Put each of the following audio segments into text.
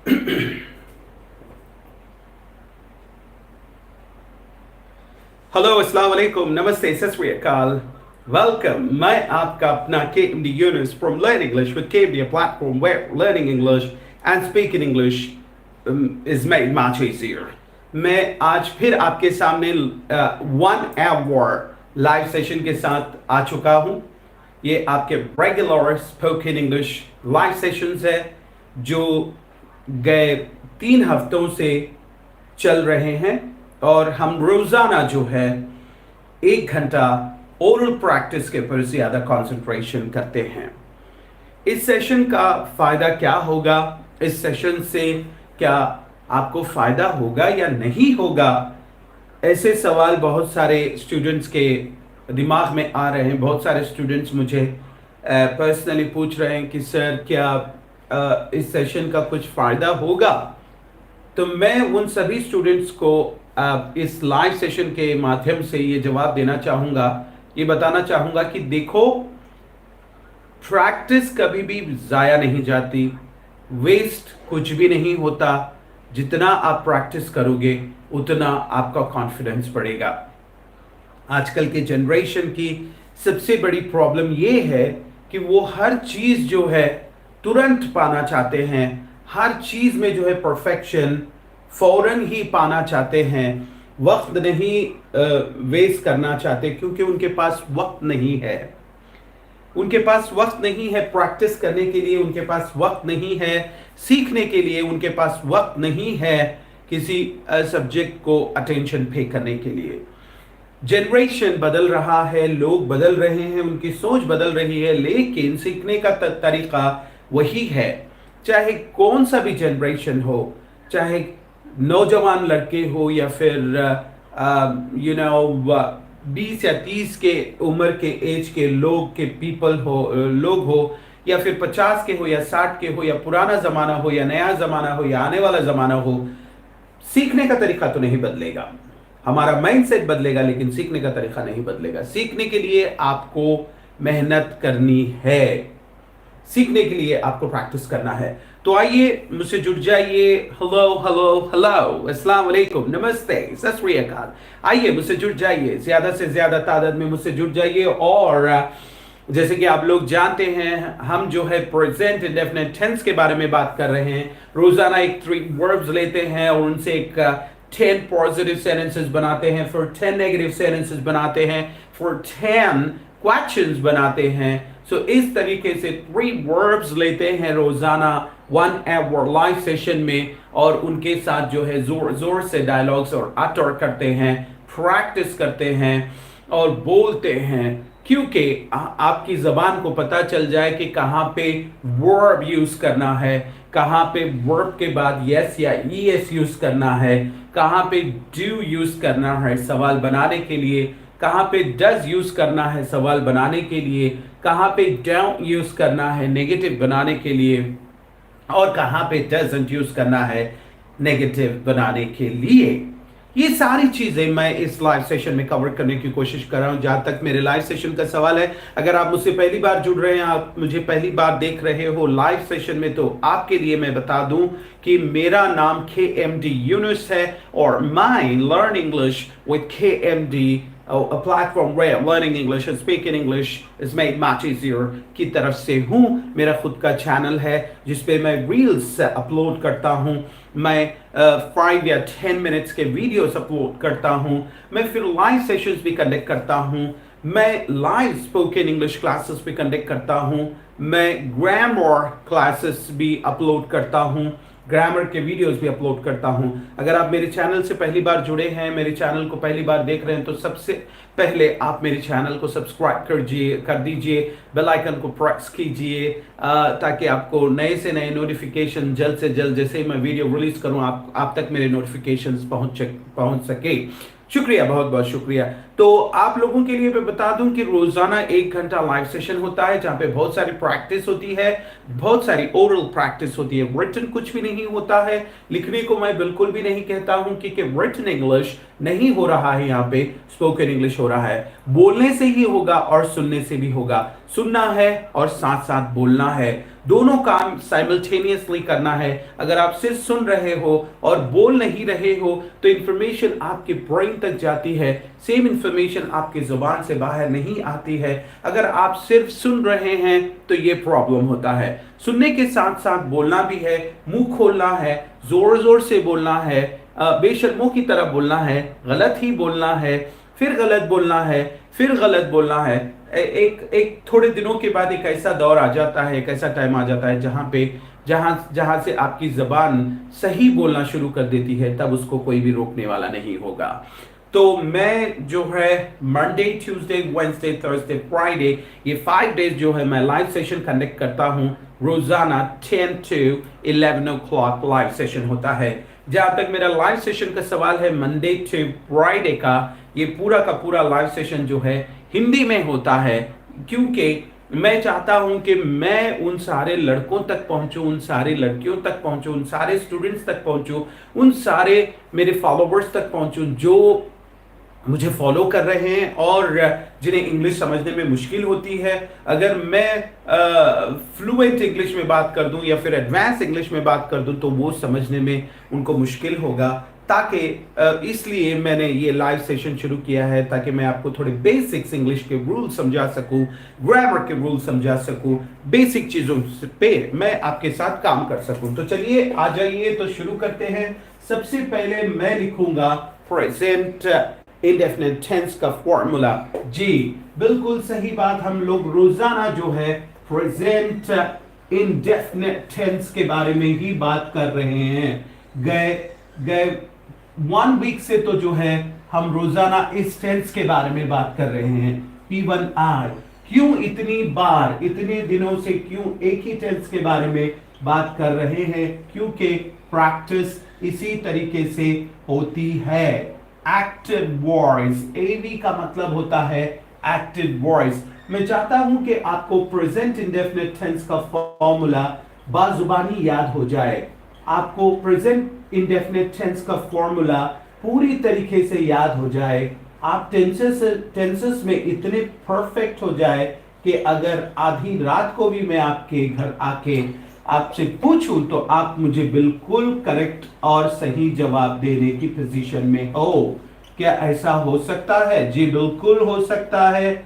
Hello, अस्सलाम वालेकुम, नमस्ते, सत श्री अकाल। वेलकम, मैं आपका अपना KMD Yunus from Learn English with KMD, a platform where learning English and speaking English is made much easier. मैं आज फिर आपके सामने 1 hour लाइव सेशन के साथ आ चुका हूँ। ये आपके regular spoken English live sessions है जो गए 3 हफ्तों से चल रहे हैं और हम रोजाना जो है 1 घंटा ओरल प्रैक्टिस के ऊपर ज्यादा कंसंट्रेशन करते हैं। इस सेशन का फायदा क्या होगा, इस सेशन से क्या आपको फायदा होगा या नहीं होगा, ऐसे सवाल बहुत सारे स्टूडेंट्स के दिमाग में आ रहे हैं। बहुत सारे स्टूडेंट्स मुझे पर्सनली पूछ रहे हैं कि सर क्या इस सेशन का कुछ फायदा होगा। तो मैं उन सभी स्टूडेंट्स को इस लाइव सेशन के माध्यम से ये जवाब देना चाहूँगा, ये बताना चाहूँगा कि देखो, प्रैक्टिस कभी भी ज़ाया नहीं जाती, वेस्ट कुछ भी नहीं होता। जितना आप प्रैक्टिस करोगे उतना आपका कॉन्फिडेंस बढ़ेगा। आजकल के जनरेशन की सबसे बड़ी प्रॉब्लम ये है कि वो हर चीज़ जो है तुरंत पाना चाहते हैं, हर चीज़ में जो है परफेक्शन फौरन ही पाना चाहते हैं, वक्त नहीं वेस्ट करना चाहते क्योंकि उनके पास वक्त नहीं है। उनके पास वक्त नहीं है प्रैक्टिस करने के लिए, उनके पास वक्त नहीं है सीखने के लिए, उनके पास वक्त नहीं है किसी सब्जेक्ट को अटेंशन पे करने के लिए। जनरेशन बदल रहा है, लोग बदल रहे हैं, उनकी सोच बदल रही है, लेकिन सीखने का तरीका वही है। चाहे कौन सा भी जनरेशन हो, चाहे नौजवान लड़के हो या फिर 20 या 30 के उम्र के एज के लोग के लोग हो या फिर 50 के हो या 60 के हो या पुराना ज़माना हो या नया ज़माना हो या आने वाला ज़माना हो, सीखने का तरीका तो नहीं बदलेगा। हमारा माइंडसेट बदलेगा लेकिन सीखने का तरीका नहीं बदलेगा। सीखने के लिए आपको मेहनत करनी है, सीखने के लिए आपको प्रैक्टिस करना है। तो आइए मुझसे जुड़ जाइए। हेलो हेलो हेलो, अस्सलाम वालेकुम, नमस्ते, सत श्री अकाल। आइए मुझसे जुड़ जाइए, ज्यादा से ज्यादा तादाद में मुझसे जुड़ जाइए। और जैसे कि आप लोग जानते हैं, हम जो है प्रेजेंट इंडेफिनिट टेंस के बारे में बात कर रहे हैं। रोजाना एक 3 वर्ब्स लेते हैं और उनसे एक 10 पॉजिटिव सेंटेंसेस बनाते हैं, फिर 10 नेगेटिव सेंटेंसेस बनाते हैं, फिर 10 क्वेश्चंस बनाते हैं। सो इस तरीके से 3 वर्ब्स लेते हैं रोजाना 1 hour लाइव सेशन में और उनके साथ जो है जोर जोर से डायलॉग्स और अटर करते हैं, प्रैक्टिस करते हैं और बोलते हैं, क्योंकि आपकी जबान को पता चल जाए कि कहाँ पे वर्ब यूज करना है, कहाँ पे वर्ब के बाद यस या ईएस यूज करना है, कहाँ पे डू यूज करना है सवाल बनाने के लिए, कहाँ पे डज यूज करना है सवाल बनाने के लिए, कहाँ पे डोंट यूज करना है नेगेटिव बनाने के लिए और कहाँ पे डजंट यूज करना है नेगेटिव बनाने के लिए। ये सारी चीजें मैं इस लाइव सेशन में कवर करने की कोशिश कर रहा हूं। जहां तक मेरे लाइव सेशन का सवाल है, अगर आप मुझसे पहली बार जुड़ रहे हैं, आप मुझे पहली बार देख रहे हो लाइव सेशन में, तो आपके लिए मैं बता दूं कि मेरा नाम KMD Yunus है और मैं learn English with KMD, a platform where learning English and speaking English is made much easier की तरफ से हूँ। मेरा खुद का चैनल है जिसपे मैं रील्स अपलोड करता हूँ, मैं 5 या 10 मिनट्स के वीडियोस अपलोड करता हूँ, मैं फिर लाइव सेशंस भी कंडक्ट करता हूँ, मैं लाइव स्पोकन इंग्लिश क्लासेस भी कंडक्ट करता हूँ, मैं ग्रामर क्लासेस भी अपलोड करता हूँ, ग्रामर के वीडियोस भी अपलोड करता हूं। अगर आप मेरे चैनल से पहली बार जुड़े हैं, मेरे चैनल को पहली बार देख रहे हैं, तो सबसे पहले आप मेरे चैनल को सब्सक्राइब कर दीजिए, बेल आइकन को प्रेस कीजिए ताकि आपको नए से नए नोटिफिकेशन जल्द से जल्द जैसे ही मैं वीडियो रिलीज करूं आप तक मेरे नोटिफिकेशंस पहुंच सके। शुक्रिया, बहुत बहुत शुक्रिया। तो आप लोगों के लिए मैं बता दूं कि रोजाना 1 घंटा लाइव सेशन होता है जहां पे बहुत सारी प्रैक्टिस होती है, बहुत सारी ओरल प्रैक्टिस होती है। रिटन कुछ भी नहीं होता है, लिखने को मैं बिल्कुल भी नहीं कहता हूं क्योंकि रिटन इंग्लिश नहीं हो रहा है, यहाँ पे स्पोकन इंग्लिश हो रहा है। बोलने से ही होगा और सुनने से भी होगा। सुनना है और साथ साथ बोलना है, दोनों काम साइमल्टेनियसली करना है। अगर आप सिर्फ सुन रहे हो और बोल नहीं रहे हो तो इंफॉर्मेशन आपके ब्रेन तक जाती है, सेम इंफॉर्मेशन आपकी जुबान से बाहर नहीं आती है। अगर आप सिर्फ सुन रहे हैं तो ये प्रॉब्लम होता है। सुनने के साथ साथ बोलना भी है, मुंह खोलना है, जोर जोर से बोलना है, बेशर्मों की तरह बोलना है, गलत ही बोलना है, फिर गलत बोलना है, फिर गलत बोलना है। एक एक थोड़े दिनों के बाद एक ऐसा दौर आ जाता है, एक ऐसा टाइम आ जाता है जहां से आपकी जबान सही बोलना शुरू कर देती है, तब उसको कोई भी रोकने वाला नहीं होगा। तो मैं जो है Monday, Tuesday, Wednesday, Thursday, Friday, ये 5 डेज जो है मैं लाइव सेशन कंडक्ट करता हूँ। रोजाना 10 to 11 o'clock लाइव सेशन होता है। जहां तक मेरा लाइव सेशन का सवाल है, मंडे टू फ्राइडे का ये पूरा का पूरा लाइव सेशन जो है हिंदी में होता है, क्योंकि मैं चाहता हूं कि मैं उन सारे लड़कों तक पहुंचूं, उन सारी लड़कियों तक पहुंचूं, उन सारे स्टूडेंट्स तक पहुंचूं, उन सारे मेरे फॉलोवर्स तक पहुंचूं जो मुझे फॉलो कर रहे हैं और जिन्हें इंग्लिश समझने में मुश्किल होती है। अगर मैं फ्लुएंट इंग्लिश में बात कर दूं या फिर एडवांस इंग्लिश में बात कर दूं तो वो समझने में उनको मुश्किल होगा, ताकि इसलिए मैंने ये लाइव सेशन शुरू किया है, ताकि मैं आपको थोड़े बेसिक्स इंग्लिश के रूल समझा सकूं, ग्रामर के रूल समझा सकूं, बेसिक चीजों पे मैं आपके साथ काम कर सकूं। तो चलिए आ जाइए, तो शुरू करते हैं। सबसे पहले मैं लिखूंगा प्रेजेंट इंडेफिनिट टेंस का फॉर्मूला। जी बिल्कुल सही बात, हम लोग रोजाना जो है प्रेजेंट इंडेफिनिट टेंस के बारे में ही बात कर रहे हैं। गए 1 वीक से तो जो है हम रोजाना इस टेंस के बारे में बात कर रहे हैं। P1R, क्यों इतनी बार, इतने दिनों से क्यों एक ही टेंस के बारे में बात कर रहे हैं? क्योंकि प्रैक्टिस इसी तरीके से होती है। एक्टिव वॉइस, एवी का मतलब होता है एक्टिव वॉइस। मैं चाहता हूं कि आपको प्रेजेंट इंडेफिनिट टेंस का फॉर्मूला बाजुबानी याद हो जाए। आपको प्रेजेंट इंडेफिनिट टेंस का फॉर्मूला पूरी तरीके से याद हो जाए। आप टेंसेस में इतने परफेक्ट हो जाए कि अगर आधी रात को भी मैं आपके घर आके आपसे पूछूं तो आप मुझे बिल्कुल करेक्ट और सही जवाब देने की पोजीशन में हो। क्या ऐसा हो सकता है? जी बिल्कुल हो सकता है।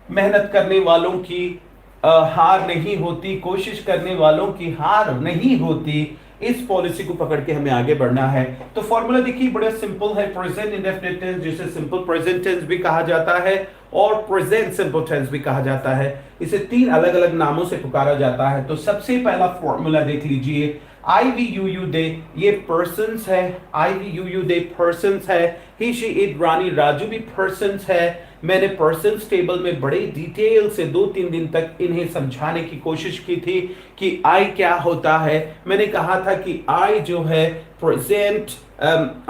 मेहनत करने वालों की हार नहीं होती, कोशिश करने वालों की हार नहीं होती। इस पॉलिसी को पकड़ के हमें आगे बढ़ना है। तो फॉर्मूला देखिए बड़ा सिंपल है। प्रेजेंट इंडेफिनिट टेंस, जिसे सिंपल प्रेजेंट टेंस भी कहा जाता है और प्रेजेंट सिंपल टेंस भी कहा जाता है, इसे 3 अलग अलग नामों से पुकारा जाता है। तो सबसे पहला फॉर्मूला देख लीजिए, I we you you they, ये पर्सन्स है। I we you you they persons he. She she it रानी राजू भी पर्सन्स है। मैंने पर्सन्स टेबल में बड़े डिटेल से 2-3 दिन तक इन्हें समझाने की कोशिश की थी कि आई क्या होता है। मैंने कहा था कि आई जो है प्रेजेंट,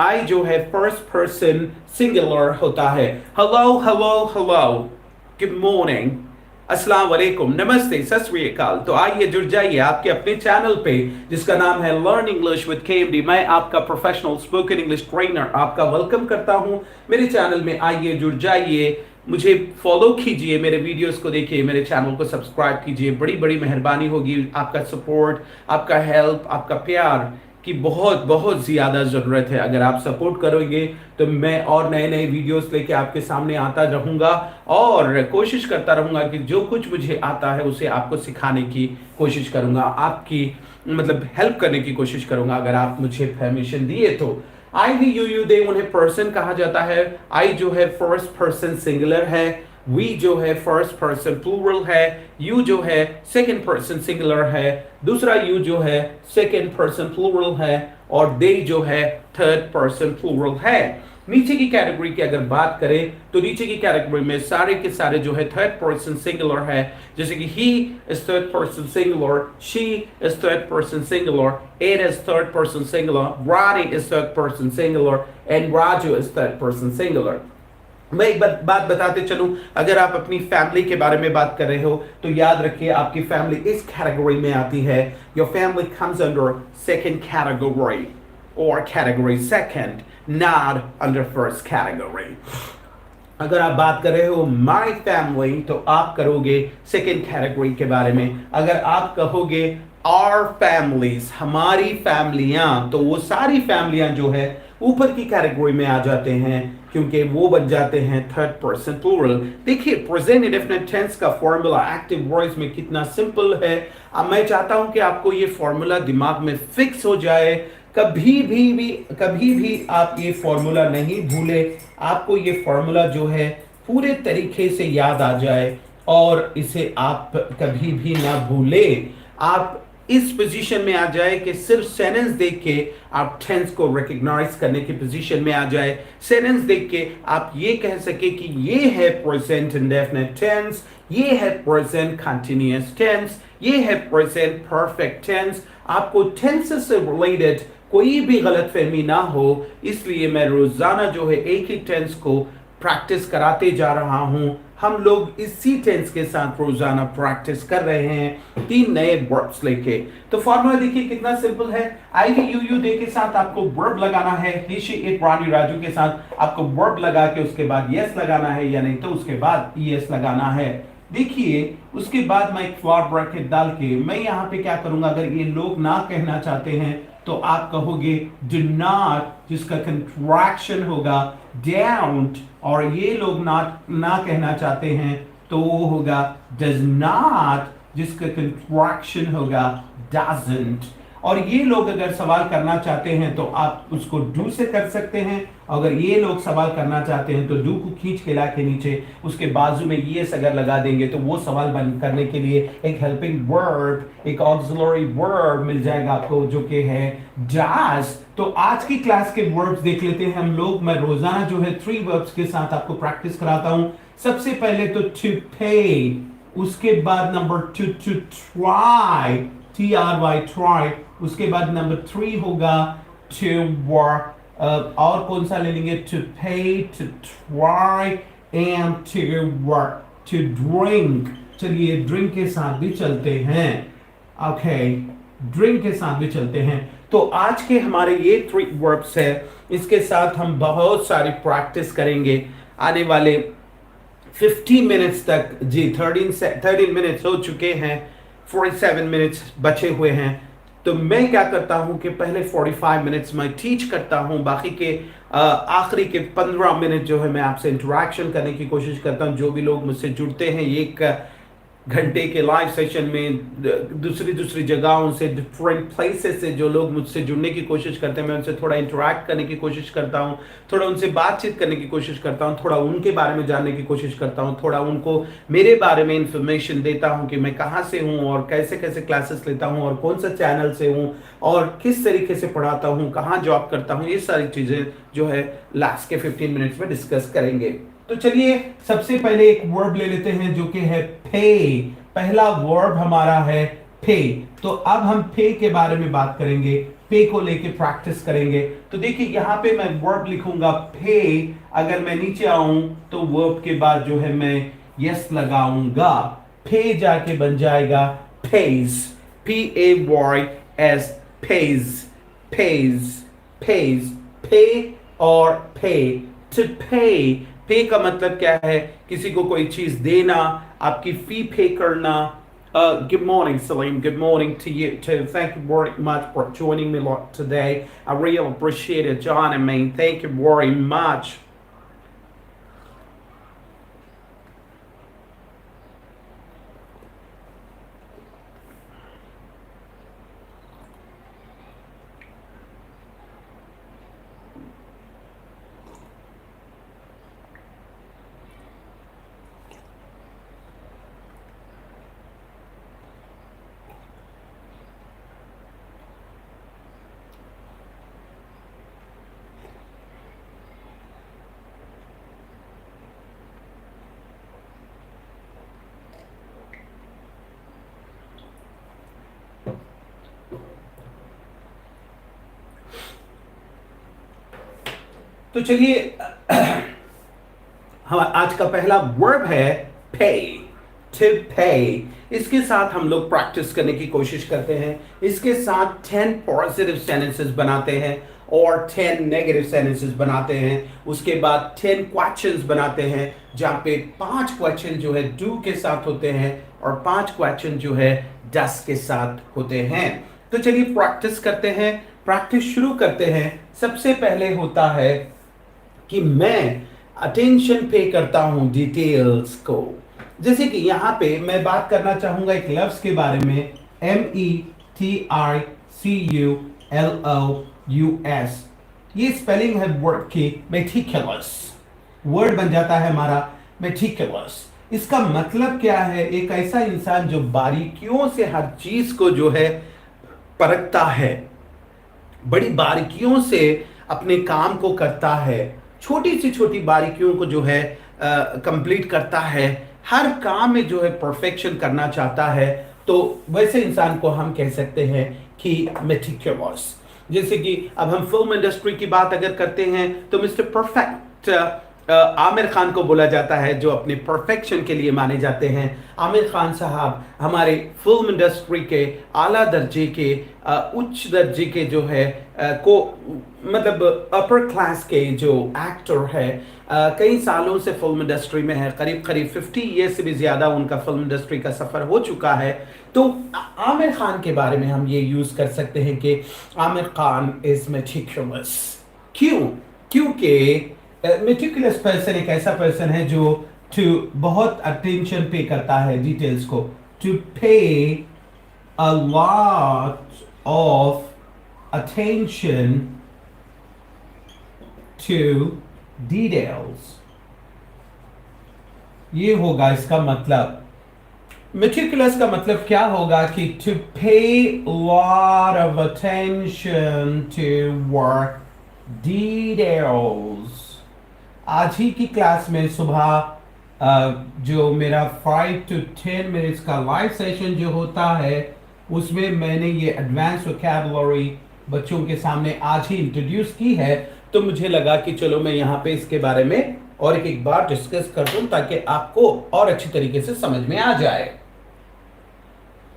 आई जो है फर्स्ट पर्सन सिंगुलर होता है। Hello hello hello, good morning, अस्सलाम वालेकुम, नमस्ते, सत श्री अकाल। तो आइए जुड़ जाइए आपके अपने चैनल पे जिसका नाम है लर्न इंग्लिश विद KMD। मैं आपका प्रोफेशनल स्पोकन इंग्लिश ट्रेनर आपका वेलकम करता हूं मेरे चैनल में। आइए जुड़ जाइए, मुझे फॉलो कीजिए, मेरे वीडियोस को देखिए, मेरे चैनल को सब्सक्राइब कीजिए। बड़ी बड़ी मेहरबानी होगी, आपका सपोर्ट, आपका हेल्प, आपका प्यार की बहुत बहुत ज़्यादा ज़रूरत है। अगर आप सपोर्ट करोगे तो मैं और नए नए वीडियोस लेके आपके सामने आता रहूँगा और कोशिश करता रहूँगा कि जो कुछ मुझे आता है उसे आपको सिखाने की कोशिश करूँगा, आपकी मतलब हेल्प करने की कोशिश करूँगा, अगर आप मुझे परमिशन दिए तो। आई वी यू यू दे, उन्हें पर्सन कहा जाता है। आई जो है फर्स्ट पर्सन सिंगुलर है, वी जो है फर्स्ट पर्सन प्लूरल है, यू जो है सेकंड पर्सन सिंगुलर है, दूसरा यू जो है सेकंड पर्सन प्लूरल है और दे जो है थर्ड पर्सन प्लूरल है। नीचे की कैटेगरी की अगर बात करें तो नीचे की कैटेगरी में सारे के सारे जो है थर्ड पर्सन सिंगुलर है, जैसे कि he is third person singular, she is third person singular, it is third person singular, Rani is third person singular and Raju is third person singular. मैं एक बात बताते चलूं, अगर आप अपनी फैमिली के बारे में बात कर रहे हो तो याद रखिए आपकी फैमिली इस कैटेगरी में आती है। Your family comes under second category और category second, not under first category. अगर आप बात कर रहे हो माई फैमिली तो आप करोगे सेकेंड कैटेगरी के बारे में। अगर आप कहोगे आर फैमिलीज, हमारी फैमिलियां, तो वो सारी फैमिलियां जो है ऊपर की कैटेगरी में आ जाते हैं, क्योंकि वो बन जाते हैं थर्ड पर्सन प्लूरल। देखिए प्रेजेंट इंडेफिनिट टेंस का फॉर्मूला एक्टिव वॉइस में कितना सिंपल है। अब मैं चाहता हूं कि आपको ये फॉर्मूला दिमाग में फिक्स हो जाए, कभी भी आप ये फॉर्मूला नहीं भूले, आपको ये फॉर्मूला जो है पूरे तरीके से याद आ जाए और इसे आप कभी भी ना भूले। आप इस पोजीशन में आ जाए कि सिर्फ सेंटेंस देख के आप टेंस को रिकॉग्नाइज करने की पोजीशन में आ जाए। सेंटेंस देख के आप ये कह सके कि ये है प्रेजेंट इंडेफिनिट टेंस, ये है प्रेजेंट कंटीन्यूअस टेंस, ये है प्रेजेंट परफेक्ट टेंस। आपको टेंसेस से रिलेटेड कोई भी गलतफहमी ना हो, इसलिए मैं रोजाना जो है एक ही टेंस को प्रैक्टिस कराते जा रहा हूं। हम लोग इसी टेंस के साथ रोजाना प्रैक्टिस कर रहे हैं 3 नए वर्ब्स लेके। तो फॉर्मूला देखिए कितना सिंपल है। IVUU डे के साथ आपको वर्ब लगाना है, ऋषि एक रानी राजू के साथ आपको वर्ब लगा के उसके बाद यस लगाना है, या नहीं तो उसके बाद ES लगाना है। देखिए उसके बाद मैं एक फॉर ब्रैकेट डाल के मैं यहाँ पे क्या करूंगा, अगर ये लोग ना कहना चाहते हैं तो आप कहोगे do not, जिसका कंट्रैक्शन होगा don't, और ये लोग ना कहना चाहते हैं तो वो होगा does not, जिसका कंट्रैक्शन होगा doesn't। और ये लोग अगर सवाल करना चाहते हैं तो आप उसको डू से कर सकते हैं, अगर ये लोग सवाल करना चाहते हैं तो डू को खींच के ला के नीचे उसके बाजू में यस अगर लगा देंगे तो वो सवाल बंद करने के लिए एक हेल्पिंग वर्ब, एक ऑक्सिलरी वर्ब मिल जाएगा आपको, जो कि है डज। तो आज की क्लास के वर्ब्स देख लेते हैं हम लोग। मैं रोजाना जो है 3 वर्ब्स के साथ आपको प्रैक्टिस कराता हूं। सबसे पहले तो टू पे, उसके बाद number 2 to try, TRY try, उसके बाद नंबर 3 होगा to work, और कौन सा ले लेंगे, to pay, to try and to work, to drink। चलिए ड्रिंक के साथ भी चलते हैं, ओके ड्रिंक के साथ भी चलते हैं। तो आज के हमारे ये 3 वर्ब्स है, इसके साथ हम बहुत सारी प्रैक्टिस करेंगे आने वाले 50 मिनट्स तक। जी 13 मिनट्स हो चुके हैं, 47 मिनट्स बचे हुए हैं। तो मैं क्या करता हूं कि पहले 45 मिनट्स मैं टीच करता हूं, बाकी के आखिरी के 15 मिनट जो है मैं आपसे इंटरेक्शन करने की कोशिश करता हूं। जो भी लोग मुझसे जुड़ते हैं एक घंटे के लाइव सेशन में, दूसरी जगहों से, डिफरेंट प्लेसेस से जो लोग मुझसे जुड़ने की कोशिश करते हैं, मैं उनसे थोड़ा इंटरेक्ट करने की कोशिश करता हूं, थोड़ा उनसे बातचीत करने की कोशिश करता हूं, थोड़ा उनके बारे में जानने की कोशिश करता हूं, थोड़ा उनको मेरे बारे में इंफॉर्मेशन देता हूं कि मैं कहाँ से हूं और कैसे कैसे क्लासेस लेता हूं और कौन सा चैनल से हूं और किस तरीके से पढ़ाता हूं, कहाँ जॉब करता हूं। ये सारी चीजें जो है लास्ट के 15 मिनट्स में डिस्कस करेंगे। तो चलिए सबसे पहले एक वर्ब ले लेते हैं जो कि है पे। पहला वर्ब हमारा है पे। तो अब हम पे के बारे में बात करेंगे, पे को लेके प्रैक्टिस करेंगे। तो देखिए यहाँ पे मैं वर्ब लिखूंगा पे, अगर मैं नीचे आऊं तो वर्ब के बाद जो है मैं यस लगाऊंगा, पे जाके बन जाएगा pays, PAYS, pays, pays, pays, pay और pay, to pay। पे का मतलब क्या है, किसी को कोई चीज देना, आपकी फी पे करना। Good morning, Salim. Good morning to you too. Thank you very much for joining me today. I really appreciate it, John and me. Thank you very much. तो चलिए हम आज का पहला वर्ब है पे, to pay। इसके साथ हम लोग प्रैक्टिस करने की कोशिश करते हैं। इसके साथ 10 पॉजिटिव सेंटेंसेस बनाते हैं और 10 नेगेटिव सेंटेंसेस बनाते हैं। उसके बाद 10 क्वेश्चंस बनाते हैं, जहाँ पे 5 क्वेश्चन जो है डू के साथ होते हैं और 5 क्वेश्चन जो है डस के साथ होते हैं। तो चलिए प्रैक्टिस करते हैं, प्रैक्टिस शुरू करते हैं। सबसे पहले होता है कि मैं अटेंशन पे करता हूं डिटेल्स को। जैसे कि यहां पे मैं बात करना चाहूंगा एक लफ्ज के बारे में, METICULOUS। ये स्पेलिंग है वर्ड की मेटिकुलस। वर्ड बन जाता है हमारा मेटिकुलस। इसका मतलब क्या है? एक ऐसा इंसान जो बारीकियों से हर चीज को जो है परखता है, बड़ी बारीकियों से अपने काम को करता है, छोटी सी छोटी बारीकियों को जो है कंप्लीट करता है, हर काम में जो है परफेक्शन करना चाहता है। तो वैसे इंसान को हम कह सकते हैं कि मेटिकुलस। जैसे कि अब हम फिल्म इंडस्ट्री की बात अगर करते हैं तो मिस्टर परफेक्ट आमिर खान को बोला जाता है, जो अपने परफेक्शन के लिए माने जाते हैं। आमिर खान साहब हमारे फिल्म इंडस्ट्री के आला दर्जे के उच्च दर्जे के जो है को मतलब अपर क्लास के जो एक्टर है, कई सालों से फिल्म इंडस्ट्री में है, करीब करीब 50 ईयर से भी ज़्यादा उनका फिल्म इंडस्ट्री का सफ़र हो चुका है। तो आमिर खान के बारे में हम ये यूज़ कर सकते हैं कि आमिर खान इज़ मेटिकुलस। क्यों? क्योंकि मेटिकुलस पर्सन एक ऐसा पर्सन है जो बहुत अटेंशन पे करता है डिटेल्स को, to pay a lot of attention to details. ये होगा इसका मतलब। मेटिकुलस का मतलब क्या होगा कि to pay lot of attention to work details. आज ही की क्लास में सुबह जो मेरा 5 to 10 मिनट्स का लाइव सेशन जो होता है, उसमें मैंने ये एडवांस वोकैबुलरी बच्चों के सामने आज ही इंट्रोड्यूस की है। तो मुझे लगा कि चलो मैं यहाँ पे इसके बारे में और एक बार डिस्कस कर दूं ताकि आपको और अच्छी तरीके से समझ में आ जाए।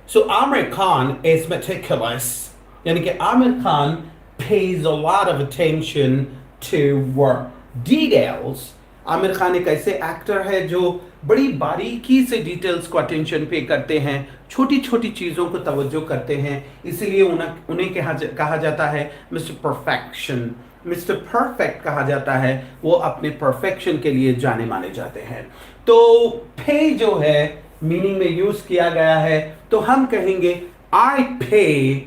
सो आमिर खान इज मेटिकुलस, यानी कि Aamir Khan pays a lot of attention to work details। Aamir Khan एक ऐसे एक्टर है जो बड़ी बारीकी से डिटेल्स को अटेंशन पे करते हैं, छोटी छोटी चीज़ों को तवज्जो करते हैं, इसलिए उन्हें कहा जाता है मिस्टर परफेक्शन। मिस्टर परफेक्ट कहा जाता है, वो अपने परफेक्शन के लिए जाने माने जाते हैं। तो पे जो है मीनिंग में यूज किया गया है, तो हम कहेंगे I pay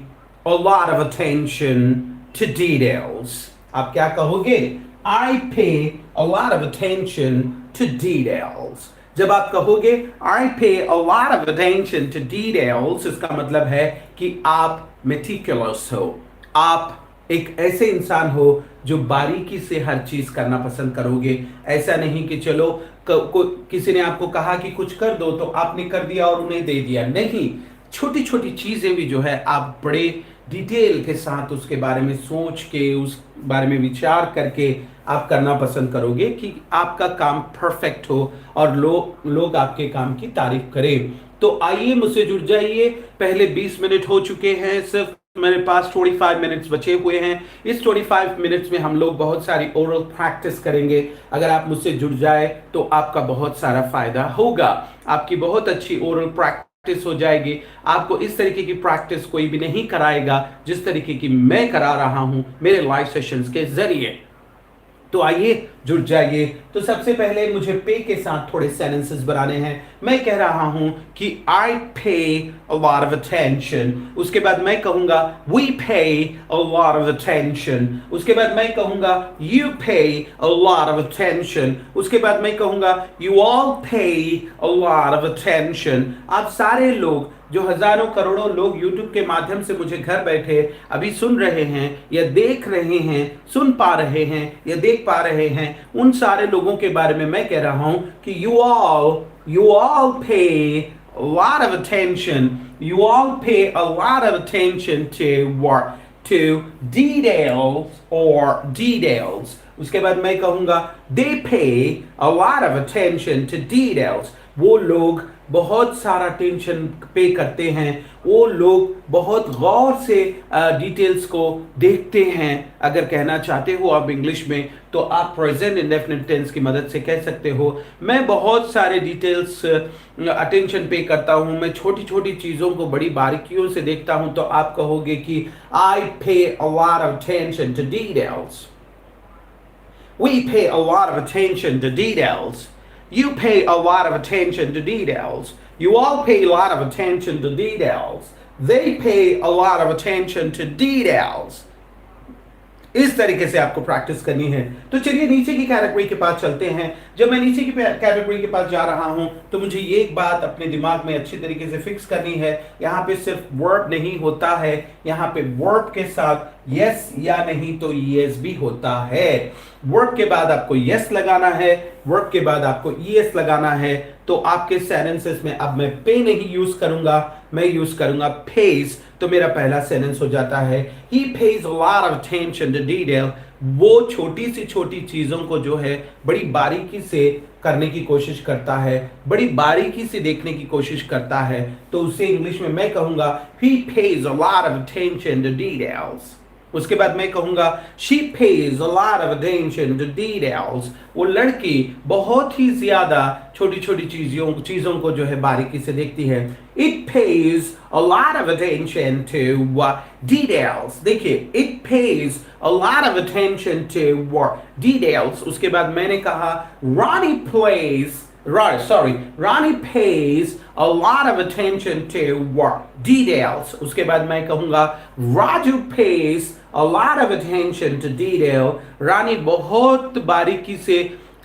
a lot of attention to details। आप क्या कहोगे? I pay a lot of attention to details। जब आप कहोगे I pay a lot of attention to details, इसका मतलब है कि आप meticulous हो, आप एक ऐसे इंसान हो जो बारीकी से हर चीज करना पसंद करोगे। ऐसा नहीं कि चलो किसी ने आपको कहा कि कुछ कर दो तो आपने कर दिया और उन्हें दे दिया, नहीं। छोटी छोटी चीजें भी जो है आप बड़े डिटेल के साथ उसके बारे में सोच के, उस बारे में विचार करके आप करना पसंद करोगे कि आपका काम परफेक्ट हो और लोग आपके काम की तारीफ करें। तो आइए मुझसे जुड़ जाइए। पहले 20 मिनट हो चुके हैं, सिर्फ मेरे पास 25 मिनट्स बचे हुए हैं। इस 25 मिनट्स में हम लोग बहुत सारी ओरल प्रैक्टिस करेंगे। अगर आप मुझसे जुड़ जाए तो आपका बहुत सारा फायदा होगा, आपकी बहुत अच्छी ओरल प्रैक्टिस हो जाएगी। आपको इस तरीके की प्रैक्टिस कोई भी नहीं कराएगा जिस तरीके की मैं करा रहा हूं मेरे लाइव सेशंस के जरिए। तो आइए जुड़ जाइए। तो सबसे पहले मुझे पे के साथ थोड़े सेंटेंसेस बनाने हैं। मैं कह रहा हूं कि I pay a lot of attention। उसके बाद मैं कहूंगा we pay a lot of attention। उसके बाद मैं कहूंगा you pay a lot of attention। उसके बाद मैं कहूंगा you all pay a lot of attention। आप सारे लोग जो हजारों करोड़ों लोग YouTube के माध्यम से मुझे घर बैठे अभी सुन रहे हैं या देख रहे हैं, सुन पा रहे हैं या देख पा रहे हैं, उन सारे लोगों के बारे में मैं कह रहा हूं कि you all pay a lot of attention, you all pay a lot of attention to what, to details or details। उसके बाद मैं कहूंगा they pay a lot of attention to details। वो लोग बहुत सारा अटेंशन पे करते हैं, वो लोग बहुत गौर से डिटेल्स को देखते हैं। अगर कहना चाहते हो आप इंग्लिश में, तो आप प्रेजेंट इंडेफिनिट टेंस की मदद से कह सकते हो, मैं बहुत सारे डिटेल्स अटेंशन पे करता हूं, मैं छोटी छोटी चीजों को बड़ी बारीकियों से देखता हूं। तो आप कहोगे कि I pay a lot of attention to details. We pay a lot of attention to details. You pay a lot of attention to details. You all pay a lot of attention to details. They pay a lot of attention to details. इस तरीके से आपको practice करनी है। तो चलिए नीचे की कैटेगरी के पास चलते हैं। जब मैं नीचे की कैटेगरी के पास जा रहा हूं, तो मुझे ये एक बात अपने दिमाग में अच्छी तरीके से फिक्स करनी है, यहाँ पे सिर्फ वर्ब नहीं होता है, यहाँ पे वर्ब के साथ यस या नहीं तो यस भी होता है। वर्ब के बाद आपको यस लगाना है, वर्ब के बाद आपको ईएस लगाना है। तो आपके सेंटेंसेस में अब मैं पे नहीं यूज करूंगा, मैं यूज करूंगा पेज। तो मेरा पहला सेंटेंस हो जाता है, he pays a lot of attention to detail। वो छोटी सी छोटी चीजों को जो है बड़ी बारीकी से करने की कोशिश करता है, बड़ी बारीकी से देखने की कोशिश करता है। तो उसे इंग्लिश में मैं कहूंगा he pays a lot of attention to details। उसके बाद मैं कहूंगा she pays a lot of attention to details। वो लड़की बहुत ही ज्यादा छोटी छोटी चीजों को जो है बारीकी से देखती है। It pays a lot of attention to details। देखिए, it pays a lot of attention to details। उसके बाद मैंने कहा Ronnie pays a lot of attention to details। उसके बाद मैं कहूंगा Raju pays a lot of attention to detail। रानी बहुत बारीकी से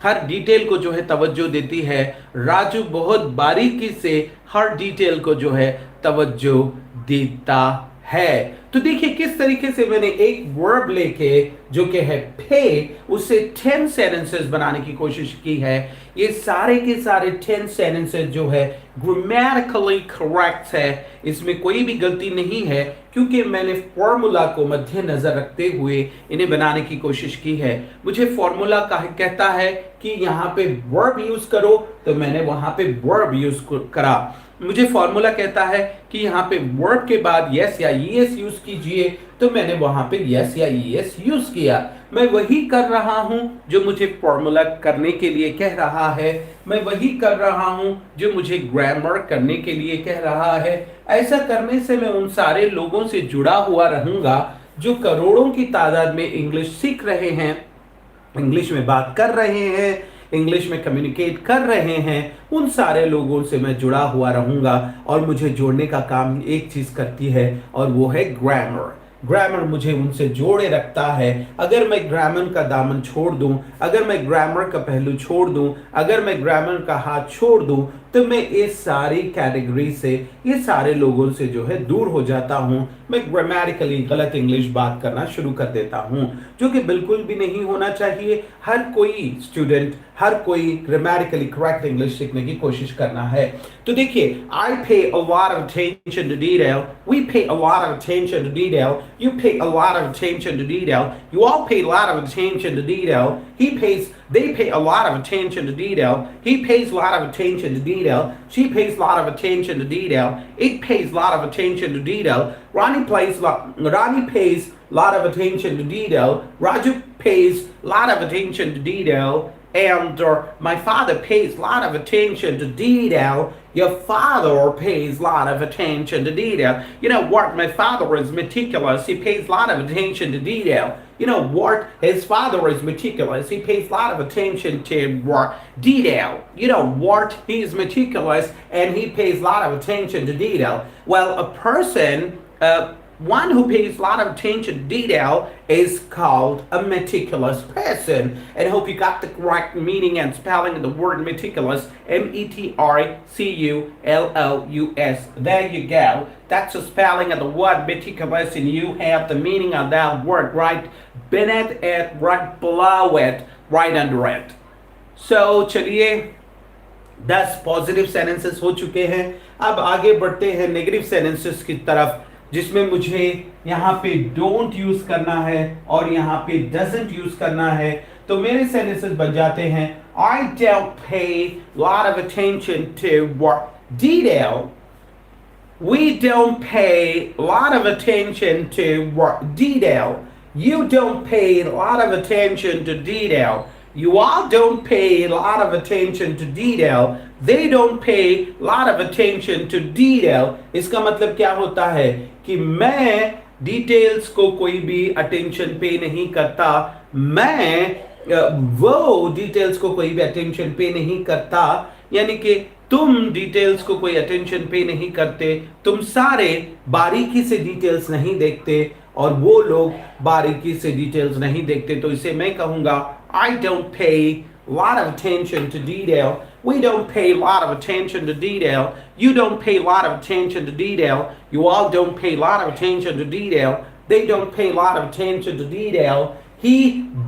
हर डिटेल को जो है तवज्जो देती है, राजू बहुत बारीकी से हर डिटेल को जो है तवज्जो देता है। तो देखिए किस तरीके से मैंने एक वर्ब लेके जो कि है पे, उससे 10 सेंटेंसेस बनाने की कोशिश की है। ये सारे के सारे 10 सेंटेंसेस जो है ग्रामेटिकली करेक्ट है, इसमें कोई भी गलती नहीं है, क्योंकि मैंने फॉर्मूला को मद्देनजर रखते हुए इन्हें बनाने की कोशिश की है। मुझे फॉर्मूला कहता है कि यहाँ पे वर्ब यूज करो, तो मैंने वहां पे वर्ब यूज करा। मुझे फॉर्मूला कहता है कि यहाँ पे वर्ब के बाद यस या ईएस यूज कीजिए, तो मैंने वहां पे यस या ईएस यूज किया। मैं वही कर रहा हूं जो मुझे फॉर्मूला करने के लिए कह रहा है, मैं वही कर रहा हूं जो मुझे ग्रामर करने के लिए कह रहा है। ऐसा करने से मैं उन सारे लोगों से जुड़ा हुआ रहूंगा जो करोड़ों की तादाद में इंग्लिश सीख रहे हैं, इंग्लिश में बात कर रहे हैं, इंग्लिश में कम्युनिकेट कर रहे हैं। उन सारे लोगों से मैं जुड़ा हुआ रहूंगा, और मुझे जोड़ने का काम एक चीज करती है, और वो है ग्रामर। ग्रामर मुझे उनसे जोड़े रखता है। अगर मैं ग्रामर का दामन छोड़ दूं, अगर मैं ग्रामर का पहलू छोड़ दूं, अगर मैं ग्रामर का हाथ छोड़ दूं, तो मैं इस सारी कैटेगरी से, ये सारे लोगों से जो है दूर हो जाता हूं। मैं ग्रामेटिकली गलत इंग्लिश बात करना शुरू कर देता हूं, जो कि बिल्कुल भी नहीं होना चाहिए। हर कोई स्टूडेंट, हर कोई ग्रामेटिकली करेक्ट इंग्लिश सीखने की कोशिश करना है। तो देखिए, I pay a lot of attention to detail, we pay a lot of attention to detail, you pay a lot of attention to detail, you all pay a lot of attention to detail, he pays, they pay a lot of attention to detail, he pays a lot of attention to detail, she pays a lot of attention to detail, it pays a lot of attention to detail, Ronnie pays a lot of attention to detail, Raju pays a lot of attention to detail, and my father pays a lot of attention to detail. Your father pays a lot of attention to detail. You know what? My father is meticulous. He pays a lot of attention to detail. You know what? His father is meticulous. He pays a lot of attention to detail. You know what? He is meticulous and he pays a lot of attention to detail. Well, a person, one who pays a lot of attention to detail is called a meticulous person. And I hope you got the correct meaning and spelling of the word meticulous. M-E-T-R-C-U-L-L-U-S. There you go. That's the spelling of the word meticulous, and you have the meaning of that word right beneath it, right below it, right under it. So, चलिए 10 positive sentences हो चुके हैं। अब आगे बढ़ते हैं negative sentences की तरफ, जिसमें मुझे यहाँ पे डोंट यूज करना है और यहाँ पे डजंट यूज करना है। तो मेरे सेंटेंसेस बन जाते हैं, I don't pay a lot of attention to detail. We don't pay a lot of attention to detail. You don't pay a lot of attention to detail. You all don't pay a lot of attention to detail. They don't pay a lot of attention to detail. इसका मतलब क्या होता है कि मैं details को कोई भी अटेंशन पे नहीं करता. वो डिटेल्स को कोई भी अटेंशन पे नहीं करता. यानी कि तुम डिटेल्स को कोई अटेंशन पे नहीं करते. तुम सारे बारीकी से डिटेल्स नहीं देखते और वो लोग बारीकी से डिटेल्स नहीं देखते. तो इसे मैं कहूंगा I don't pay a lot of attention to detail. We don't pay a lot of attention to detail. You don't pay a lot of attention to detail. You all don't pay a lot of attention to detail. They don't pay a lot of attention to detail. He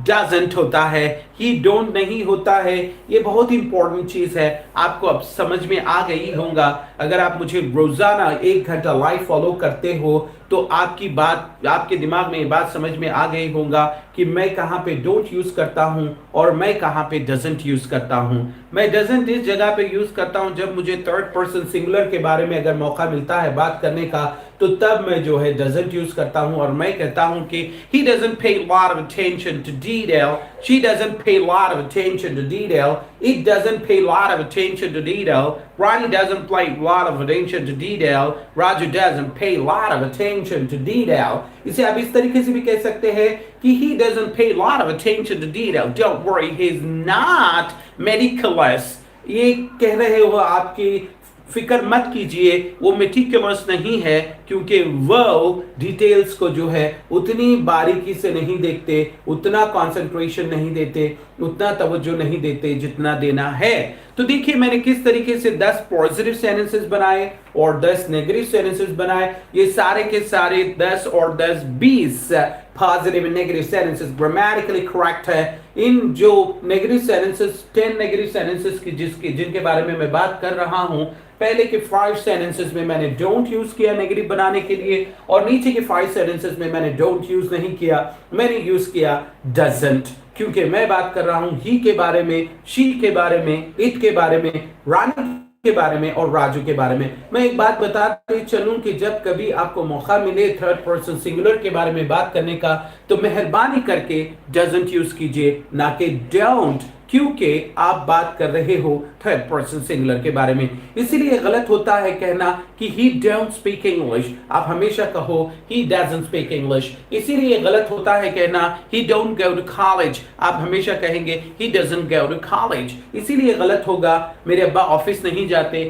doesn't होता है, he don't नहीं होता है. ये बहुत important चीज है. आपको अब समझ में आ गई होगा. अगर आप मुझे रोजाना 1 घंटा लाइव फॉलो करते हो तो आपके दिमाग में ये बात समझ में आ गई होगा कि मैं कहाँ पे डोंट यूज करता हूँ और मैं कहाँ पे डजंट यूज करता हूँ. मैं डजंट इस जगह पे यूज करता हूँ जब मुझे थर्ड पर्सन सिंगुलर के बारे में अगर मौका मिलता है बात करने का, तो तब मैं जो है डजंट यूज करता हूँ और मैं कहता हूँ कि he doesn't pay a lot of attention to detail. She doesn't pay a lot of attention to detail. It doesn't pay a lot of attention to detail. Ronnie doesn't pay a lot of attention to detail. Roger doesn't pay a lot of attention to detail. इसे आप इस तरीके से भी कह सकते हैं कि he doesn't pay a lot of attention to detail. Don't worry, he's not meticulous. ये कह रहे हो आपकी फिक्र मत कीजिए, वो मेटिकुलस नहीं है क्योंकि वो डिटेल्स को जो है उतनी बारीकी से नहीं देखते, उतना कंसंट्रेशन नहीं देते, उतना तवज्जो नहीं देते जितना देना है. तो देखिए मैंने किस तरीके से 10 पॉजिटिव सेंटेंसेस बनाए और 10 नेगेटिव सेंटेंसेस बनाए. ये सारे के सारे 10 और 10 20 positive and negative sentences grammatically correct है. इन जो नेगेटिव सेंटेंसेस 10 नेगेटिव सेंटेंसेस की जिनके बारे में मैं बात कर रहा हूं, पहले के 5 सेंटेंसेस में मैंने डोंट यूज किया नेगेटिव बनाने के लिए और नीचे के 5 सेंटेंसेस में मैंने डोंट यूज नहीं किया, मैंने यूज किया डजंट. क्योंकि मैं बात कर रहा हूं ही के बारे में, शी के बारे में, इट के बारे में, रानी के बारे में और राजू के बारे में. मैं एक बात बताते चलूं कि जब कभी आपको मौका मिले थर्ड पर्सन सिंगुलर के बारे में बात करने का तो मेहरबानी करके डजंट यूज कीजिए ना कि डोंट, क्योंकि आप बात कर रहे हो थर्ड पर्सन सिंगुलर के बारे में. इसीलिए गलत होता है कहना कि he don't speak English. आप हमेशा कहो he doesn't speak English. इसीलिए गलत होता है कहना he don't go to college. आप हमेशा कहेंगे he doesn't go to college. इसीलिए गलत होगा मेरे अब्बा ऑफिस नहीं जाते,